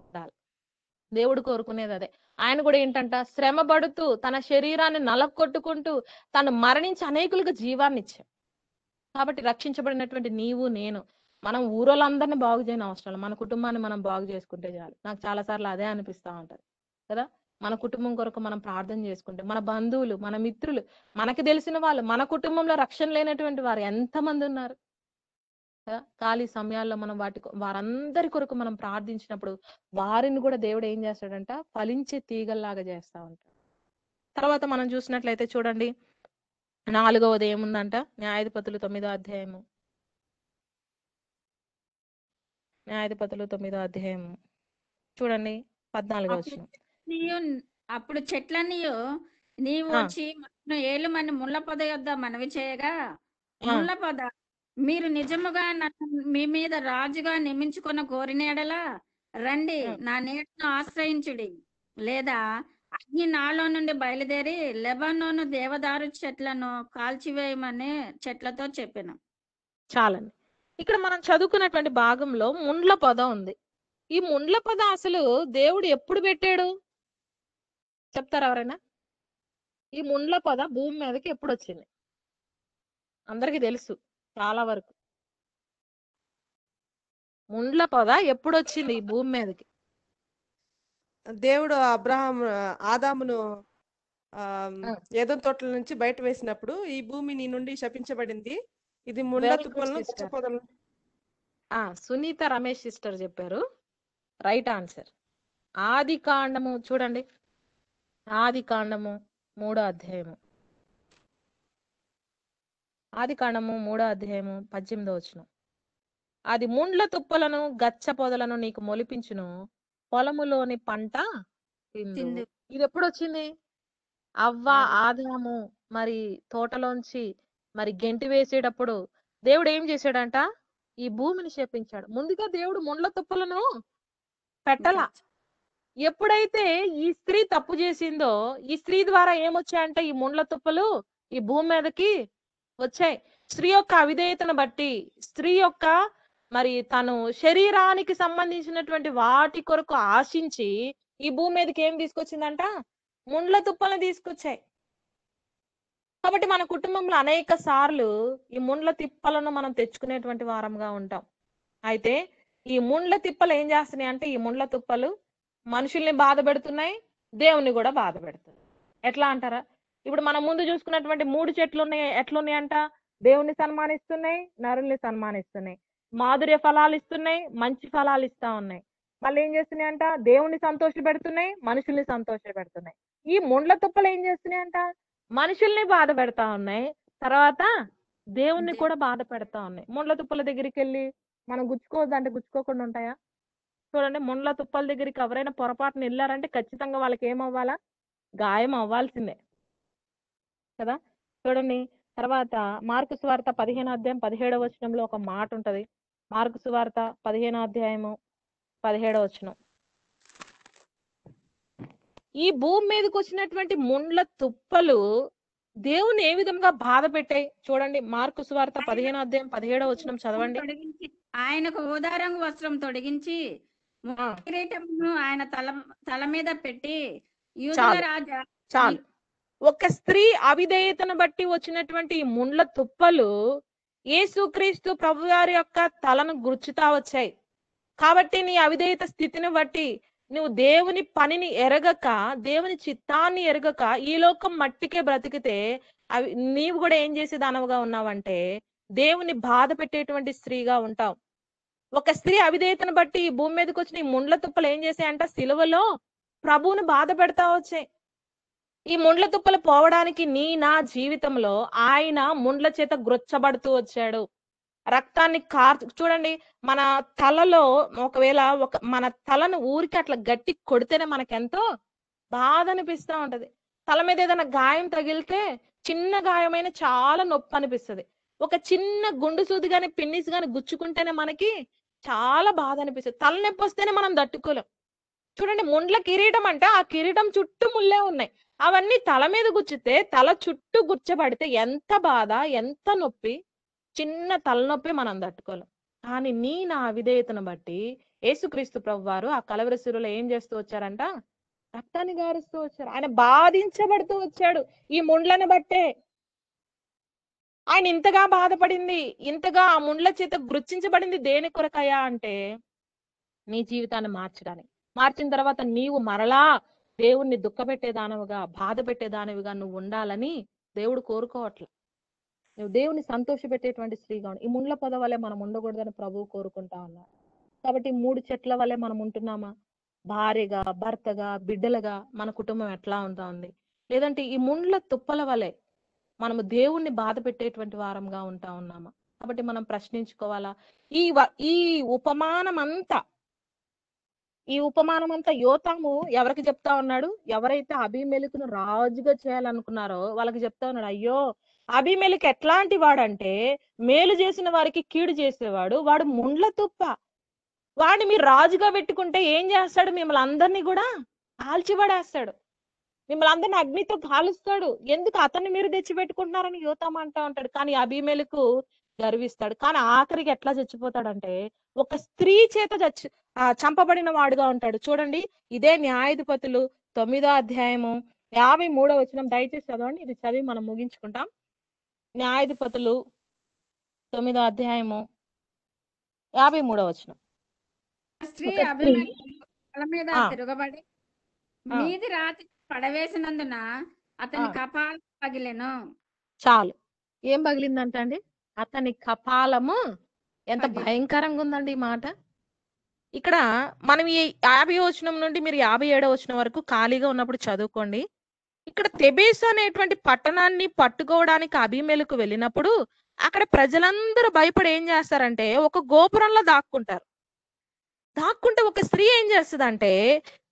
ఉండాలి. దేవుడు కోరుకునేది అదే. ఆయన కూడా ఏంటంట, శ్రమ పడుతూ తన శరీరాన్ని నలకొట్టుకుంటూ తను మరణించి అనేకులకు జీవాన్ని ఇచ్చాడు. కాబట్టి రక్షించబడినటువంటి నీవు నేను మనం ఊరోళ్ళందరినీ బాగు చేయని అవసరం లేదు. మన కుటుంబాన్ని మనం బాగు చేసుకుంటే చాలు. నాకు చాలా సార్లు అదే అనిపిస్తా ఉంటది కదా. మన కుటుంబం కొరకు మనం ప్రార్థన చేసుకుంటే, మన బంధువులు, మన మిత్రులు, మనకి తెలిసిన వాళ్ళు, మన కుటుంబంలో రక్షణ లేనటువంటి వారు ఎంతమంది ఉన్నారు కదా. ఖాళీ సమయాల్లో మనం వారందరి కొరకు మనం ప్రార్థించినప్పుడు వారిని కూడా దేవుడు ఏం చేస్తాడంట, ఫలించే తీగల్లాగా చేస్తా ఉంటాడు. తర్వాత మనం చూసినట్లయితే చూడండి, 4వది ఏముందంట, న్యాయాధిపతులు 9వ అధ్యాయము. న్యాయాధిపతులు 9వ అధ్యాయము చూడండి 14వ వచనం. అప్పుడు చెట్లన్నీ నీవు వచ్చి ఏళ్ళు మంది ముళ్ళ పొద యొద్ద మనవి చేయగా, ముళ్ళ పొద మీరు నిజముగా నన్ను మీ మీద రాజుగా నియమించుకున్న కోరిన ఎడల రండి, నా నీడను ఆశ్రయించుడి, లేదా అగ్ని నాలో నుండి బయలుదేరి లెబానోను దేవదారు చెట్లను కాల్చివేయమని చెట్లతో చెప్పాను. చాలండి. ఇక్కడ మనం చదువుకున్నటువంటి భాగంలో ముండ్ల పొద ఉంది. ఈ ముండ్ల పొద అసలు దేవుడు ఎప్పుడు పెట్టాడు చెప్తారా ఎవరైనా? ఈ ముండ్ల పొద భూమి మీదకి ఎప్పుడు వచ్చింది? అందరికి తెలుసు చాలా వరకు. ముండ్ల పొద ఎప్పుడు వచ్చింది ఈ భూమి మీదకి? దేవుడు ఆదామును ఏదెన్ తోటల నుంచి బయట వేసినప్పుడు ఈ భూమి నీ నుండి శపించబడింది, ఇది ముండ్ల తుప్పలను గచ్చపొదలను. సునీత రమేష్ సిస్టర్ చెప్పారు, రైట్ ఆన్సర్. ఆది కాండము చూడండి, ఆది కాండము 3వ అధ్యాయము. ఆది కాండము 3వ అధ్యాయము 18వ వచనం. అది ముండ్ల తుప్పలను గచ్చ పొదలను నీకు మొలిపించును, పొలములోని పంట తిందు. ఇది ఎప్పుడు వచ్చింది? అవ్వ ఆదాము మరి తోటలోంచి మరి గెంటి వేసేటప్పుడు దేవుడు ఏం చేశాడంట, ఈ భూమిని శపించాడు. ముందుగా దేవుడు ముండ్ల తుప్పలను పెట్టలా. ఎప్పుడైతే ఈ స్త్రీ తప్పు చేసిందో, ఈ స్త్రీ ద్వారా ఏమొచ్చాయంటే ఈ ముండ్ల తుప్పలు ఈ భూమి మీదకి వచ్చాయి. స్త్రీ యొక్క అవిధేయతను బట్టి, స్త్రీ యొక్క మరి తను శరీరానికి సంబంధించినటువంటి వాటి కొరకు ఆశించి ఈ భూమి మీదకి ఏం తీసుకొచ్చిందంట, ముండ్ల తుప్పలను తీసుకొచ్చాయి. కాబట్టి మన కుటుంబంలో అనేక సార్లు ఈ ముండ్ల తిప్పలను మనం తెచ్చుకునేటువంటి వారంగా ఉంటాం. అయితే ఈ ముండ్ల తిప్పలు ఏం చేస్తున్నాయి అంటే, ఈ ముండ్ల తుప్పలు మనుషుల్ని బాధ పెడుతున్నాయి, దేవుని కూడా బాధ పెడుతున్నాయి. ఎట్లా అంటారా? ఇప్పుడు మనం ముందు చూసుకున్నటువంటి 3 చెట్లు ఉన్నాయి, ఎట్లున్నాయంట, దేవుని సన్మానిస్తున్నాయి, నరుల్ని సన్మానిస్తున్నాయి, మాధుర్య ఫలాలు ఇస్తున్నాయి, మంచి ఫలాలు ఇస్తా ఉన్నాయి. మళ్ళీ ఏం చేస్తున్నాయంట, దేవుణ్ణి సంతోష పెడుతున్నాయి, మనుషుల్ని సంతోష పెడుతున్నాయి. ఈ ముండ్ల తుప్పలు ఏం చేస్తున్నాయంట, మనుషుల్ని బాధ పెడతా ఉన్నాయి, తర్వాత దేవుణ్ణి కూడా బాధ పెడతా ఉన్నాయి. ముండ్ల తుప్పల దగ్గరికి వెళ్ళి మనం గుచ్చుకోవద్దంటే గుచ్చుకోకుండా ఉంటాయా? చూడండి, ముండ్ల తుప్పల దగ్గరికి ఎవరైనా పొరపాటున వెళ్ళారంటే ఖచ్చితంగా వాళ్ళకి ఏమవ్వాలా, గాయం అవ్వాల్సిందే కదా. చూడండి, తర్వాత మార్కు సువార్త 15 అధ్యాయం 17 ఒక మాట ఉంటది. మార్కు సువార్త 15 అధ్యాయం 17 ఈ భూమి మీదకి వచ్చినటువంటి ముండ్ల తుప్పలు దేవుని ఏ విధంగా బాధ పెట్టాయి చూడండి. మార్కు సువార్త 15 అధ్యాయం 17 చదవండి. ఆయనకు ఊదారంగు వస్త్రం తొడిగించి కిరీటమును ఆయన తల మీద పెట్టి యూదుల రాజా. చాలు. ఒక స్త్రీ అవిధేయతను బట్టి వచ్చినటువంటి ఈ ముండ్ల తుప్పలు యేసుక్రీస్తు ప్రభు వారి యొక్క తలను గుర్చుతా వచ్చాయి. కాబట్టి నీ అవిధేయత స్థితిని బట్టి నువ్వు దేవుని పనిని ఎరగక, దేవుని చిత్తాన్ని ఎరగక ఈ లోకం మట్టికే బ్రతికితే అవి నీవు కూడా ఏం చేసేదానవుగా ఉన్నావంటే దేవుని బాధ పెట్టేటువంటి స్త్రీగా ఉంటావు. ఒక స్త్రీ అవిధేయతను బట్టి ఈ భూమి మీదకి వచ్చిన ఈ ముండ్ల తుప్పలు ఏం చేసాయంట, సిలువలో ప్రభువుని బాధ పెడతా వచ్చాయి. ఈ ముండ్ల తుప్పలు పోవడానికి నా జీవితంలో ఆయన ముండ్ల చేత గ్రొచ్చబడుతూ వచ్చాడు. రక్తాన్ని చూడండి, మన తలలో ఒకవేళ మన తలను ఊరికి అట్లా గట్టి కొడితేనే మనకెంతో బాధ అనిపిస్తూ ఉంటది. తల మీద ఏదైనా గాయం తగిలితే చిన్న గాయమైన చాలా నొప్పి అనిపిస్తుంది. ఒక చిన్న గుండు సూది గాని పిన్నిస్ గాని గుచ్చుకుంటేనే మనకి చాలా బాధ అనిపిస్తుంది. తలనొప్పి వస్తేనే మనం తట్టుకోలేం. చూడండి, ముండ్ల కిరీటం అంటే ఆ కిరీటం చుట్టూ ముళ్ళే ఉన్నాయి. అవన్నీ తల మీద గుచ్చితే, తల చుట్టూ గుచ్చబడితే ఎంత బాధ, ఎంత నొప్పి. చిన్న తలనొప్పి మనం తట్టుకోలేం. కానీ నా అవిధేయతను బట్టి యేసుక్రీస్తు ప్రభు వారు ఆ కలవరి శిలువలో ఏం చేస్తూ వచ్చారంట, రక్తాన్ని గారుస్తూ వచ్చారు. ఆయన బాధించబడుతూ వచ్చాడు ఈ ముండ్లను బట్టే. ఆయన ఇంతగా బాధపడింది, ఇంతగా ఆ ముండ్ల చేత గుర్తించబడింది దేని కొరకయ్యా అంటే నీ జీవితాన్ని మార్చడానికి. మార్చిన తర్వాత నీవు మరలా దేవుణ్ణి దుఃఖపెట్టేదానవుగా, బాధ పెట్టేదానివిగా నువ్వు ఉండాలని దేవుడు కోరుకోవట్లే. నువ్వు దేవుని సంతోష పెట్టేటువంటి స్త్రీగా ఉండి ఈ ముండ్ల పొద వల్లే మనం ఉండకూడదని ప్రభువు కోరుకుంటా ఉన్నారు. కాబట్టి 3 చెట్ల వల్లే మనం ఉంటున్నామా, భార్యగా, భర్తగా, బిడ్డలుగా మన కుటుంబం ఎట్లా ఉంది, లేదంటే ఈ ముండ్ల తుప్పల వలె మనము దేవుణ్ణి బాధ పెట్టేటువంటి వారంగా ఉంటా ఉన్నామా? కాబట్టి మనం ప్రశ్నించుకోవాలా. ఈ ఉపమానం అంతా యోతాము ఎవరికి చెప్తా ఉన్నాడు, ఎవరైతే అబీమెలెకును రాజుగా చేయాలనుకున్నారో వాళ్ళకి చెప్తా ఉన్నాడు. అయ్యో, అబీమెలెకు ఎట్లాంటి వాడంటే మేలు చేసిన వారికి కీడు చేసేవాడు, వాడు ముండ్ల తుప్ప. వాడిని మీరు రాజుగా పెట్టుకుంటే ఏం చేస్తాడు, మిమ్మల్ని అందరినీ కూడా కాల్చిపడేస్తాడు, మిమ్మల్ని అందరిని అగ్నితో కాలుస్తాడు. ఎందుకు అతన్ని మీరు తెచ్చిపెట్టుకుంటున్నారని యోతాము అంటా ఉంటాడు. కానీ అబీమెలెకు గర్విస్తాడు. కానీ ఆఖరికి ఎట్లా చచ్చిపోతాడంటే ఒక స్త్రీ చేత చంపబడిన వాడుగా ఉంటాడు. చూడండి, ఇదే న్యాయాధిపతులు 9వ అధ్యాయము 53వ వచనం దయచేసి చదవండి. ఇది చదివి మనం ముగించుకుంటాం. న్యాయాధిపతులు 9వ అధ్యాయము 53వ వచనం. స్త్రీ అభిమేలెకు మీద తిరగబడి మీది రాతి పడవేసినందున అతని కపాలం పగిలెను. చాలు. ఏం పగిలిందంట అండి, అతని కపాలము. ఎంత భయంకరంగా ఉందండి ఈ మాట. ఇక్కడ మనం ఈ 50వ వచనం నుండి మీరు 57వ వచనం వరకు ఖాళీగా ఉన్నప్పుడు చదువుకోండి. ఇక్కడ తెబేసు అనేటువంటి పట్టణాన్ని పట్టుకోవడానికి అబీమెలెకు వెళ్ళినప్పుడు అక్కడ ప్రజలందరూ భయపడి ఏం చేస్తారంటే ఒక గోపురంలో దాక్కుంటే ఒక స్త్రీ ఏం చేస్తుందంటే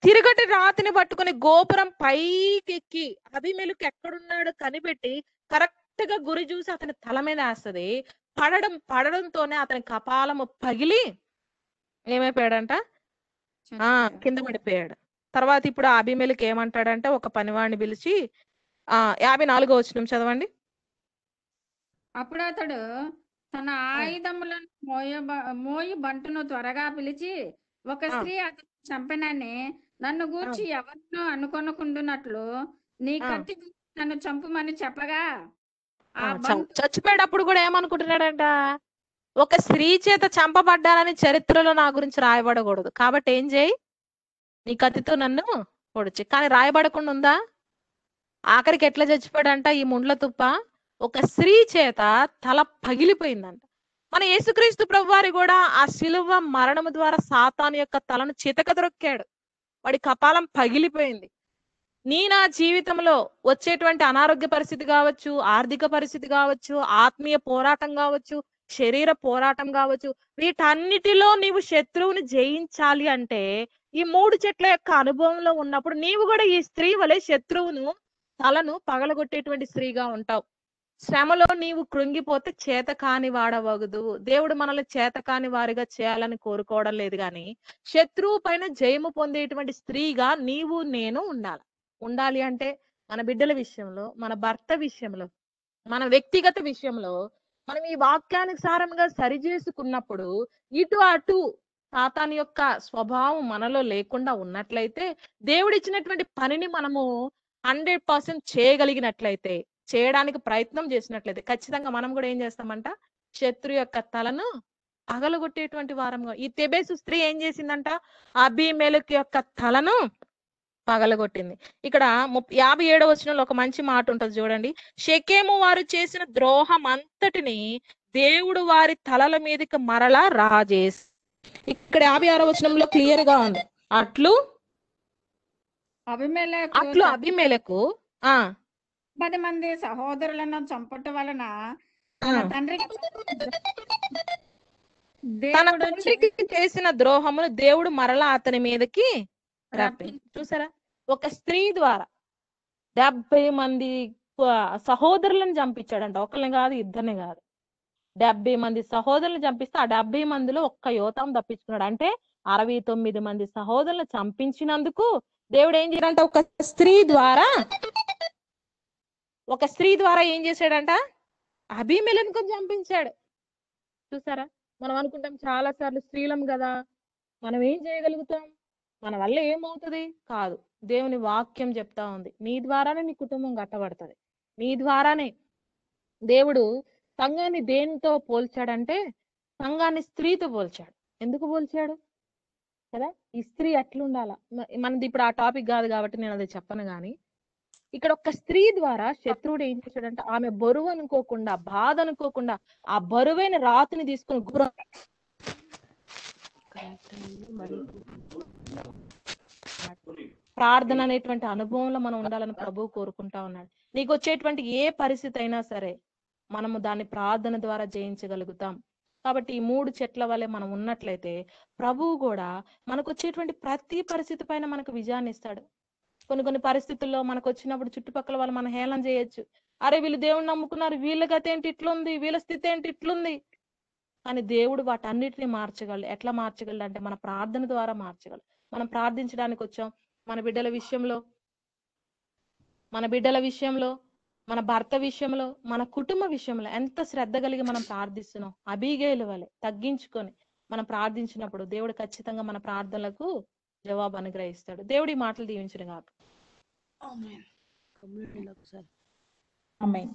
తిరగటి రాతిని పట్టుకుని గోపురం పైకెక్కి అబీమెలెకు ఎక్కడున్నాడు కనిపెట్టి కరెక్ట్ గా గురి చూసి అతని తల మీద వేస్తుంది. పడడంతోనే అతని కపాలము పగిలి ఏమైపోయాడంట, కింద పడిపోయాడు. తర్వాత ఇప్పుడు అబీమెలెకు ఏమంటాడంటే ఒక పనివాడిని పిలిచి 54వ వచనం చదవండి. అప్పుడు అతడు తన ఆయుధములను మోయి బంటును త్వరగా పిలిచి ఒక స్త్రీ అతను చంపినని నన్ను గూర్చి ఎవరినో అనుకొనకుండునట్లు నీ కత్తి నన్ను చంపుమని చెప్పగా చచ్చిపోయేటప్పుడు కూడా ఏమనుకుంటున్నాడంట, ఒక స్త్రీ చేత చంపబడ్డానని చరిత్రలో నా గురించి రాయబడకూడదు, కాబట్టి ఏం చేయి, నీ కత్తితో నన్ను పొడిచి. కానీ రాయబడకుండా ఉందా? ఆఖరికి ఎట్లా చచ్చిపోయాడంట ఈ ముండ్ల తుప్ప, ఒక స్త్రీ చేత తల పగిలిపోయిందంట. మన యేసుక్రీస్తు ప్రభువారి కూడా ఆ శిలువ మరణము ద్వారా సాతాను యొక్క తలను చితకదొక్కాడు. వాడి కపాలం పగిలిపోయింది. నా జీవితంలో వచ్చేటువంటి అనారోగ్య పరిస్థితి కావచ్చు, ఆర్థిక పరిస్థితి కావచ్చు, ఆత్మీయ పోరాటం కావచ్చు, శరీర పోరాటం కావచ్చు, వీటన్నిటిలో నీవు శత్రువుని జయించాలి అంటే ఈ 3 చెట్ల యొక్క అనుభవంలో ఉన్నప్పుడు నీవు కూడా ఈ స్త్రీ వలె శత్రువును తలను పగలగొట్టేటువంటి స్త్రీగా ఉంటావు. శ్రమలో నీవు కృంగిపోతే చేత కాని వాడవగదు. దేవుడు మనల్ని చేత కాని వారిగా చేయాలని కోరుకోవడం లేదు, కానీ శత్రువు పైన జయము పొందేటువంటి స్త్రీగా నీవు నేను ఉండాలి అంటే మన బిడ్డల విషయంలో, మన భర్త విషయంలో, మన వ్యక్తిగత విషయంలో మనం ఈ వాక్యానుసారంగా సరి చేసుకున్నప్పుడు ఇటు అటు సాతాను యొక్క స్వభావం మనలో లేకుండా ఉన్నట్లయితే, దేవుడిచ్చినటువంటి పనిని మనము 100% చేయగలిగినట్లయితే, చేయడానికి ప్రయత్నం చేసినట్లయితే ఖచ్చితంగా మనం కూడా ఏం చేస్తామంట, శత్రు యొక్క తలను పగలగొట్టేటువంటి వారంగా. ఈ తెబేసు స్త్రీ ఏం చేసిందంట, అబీమెలెకు యొక్క తలను పగలగొట్టింది. ఇక్కడ 57వ వచనంలో ఒక మంచి మాట ఉంటది చూడండి. షెకెము వారు చేసిన ద్రోహం అంతటిని దేవుడు వారి తలల మీదకి మరలా రాజేసి, ఇక్కడ 56వ వచనంలో క్లియర్ గా ఉంది. అట్లు అబీమెలెకు 10 మంది సహోదరులను చంపట వలన తన తండ్రికి చేసిన ద్రోహమును దేవుడు మరలా అతని మీదకి చూసారా? ఒక స్త్రీ ద్వారా 70 మంది సహోదరులను చంపించాడంట. ఒకరిని కాదు, ఇద్దరిని కాదు, 70 మంది సహోదరులను చంపిస్తే ఆ 70 మందిలో ఒక్క యోతాం తప్పించుకున్నాడు. అంటే 69 మంది సహోదరులను చంపించినందుకు దేవుడు ఏం చేయాలంట, ఒక స్త్రీ ద్వారా ఏం చేశాడంట, అబీమెలెకును చంపించాడు. చూసారా? మనం అనుకుంటాం చాలా సార్లు స్త్రీలం కదా, మనం ఏం చేయగలుగుతాం, మన వల్ల ఏమవుతుంది కాదు. దేవుని వాక్యం చెప్తా ఉంది, నీ ద్వారానే నీ కుటుంబం కట్టబడుతుంది. నీ ద్వారానే. దేవుడు సంఘాన్ని దేనితో పోల్చాడంటే సంఘాన్ని స్త్రీతో పోల్చాడు. ఎందుకు పోల్చాడు కదా? ఈ స్త్రీ అట్లుండాలా. మనది ఇప్పుడు ఆ టాపిక్ కాదు కాబట్టి నేను అది చెప్పను, కానీ ఇక్కడ ఒక స్త్రీ ద్వారా శత్రువుడు ఏం చేశాడంటే, ఆమె బరువు అనుకోకుండా, బాధ అనుకోకుండా ఆ బరువైన రాతిని తీసుకుని ప్రార్థన అనేటువంటి అనుభవంలో మనం ఉండాలని ప్రభువు కోరుకుంటా ఉన్నాడు. నీకు వచ్చేటువంటి ఏ పరిస్థితి అయినా సరే మనము దాన్ని ప్రార్థన ద్వారా జయించగలుగుతాం. కాబట్టి ఈ 3 చెట్ల వల్లే మనం ఉన్నట్లయితే ప్రభువు కూడా మనకు వచ్చేటువంటి ప్రతి పరిస్థితి పైన మనకు విజయాన్ని ఇస్తాడు. కొన్ని పరిస్థితుల్లో మనకు వచ్చినప్పుడు చుట్టుపక్కల వాళ్ళు మనం హేళన చేయొచ్చు. అరే వీళ్ళు దేవుని నమ్ముకున్నారు, వీళ్ళ గతి ఏంటి ఇట్లుంది, వీళ్ళ స్థితి ఏంటి ఇట్లుంది. కానీ దేవుడు వాటన్నిటిని మార్చగలడు. ఎట్లా మార్చగలడు అంటే మన ప్రార్థన ద్వారా మార్చగలడు. మనం ప్రార్థించడానికి వచ్చాం. మన బిడ్డల విషయంలో, మన భర్త విషయంలో, మన కుటుంబ విషయంలో ఎంత శ్రద్ధ కలిగి మనం ప్రార్థిస్తున్నాం. అబీగేలు వలె తగ్గించుకొని మనం ప్రార్థించినప్పుడు దేవుడు ఖచ్చితంగా మన ప్రార్థనలకు జవాబు అనుగ్రహిస్తాడు. దేవుడి మాటలు దీవించును గాక. ఆమేన్.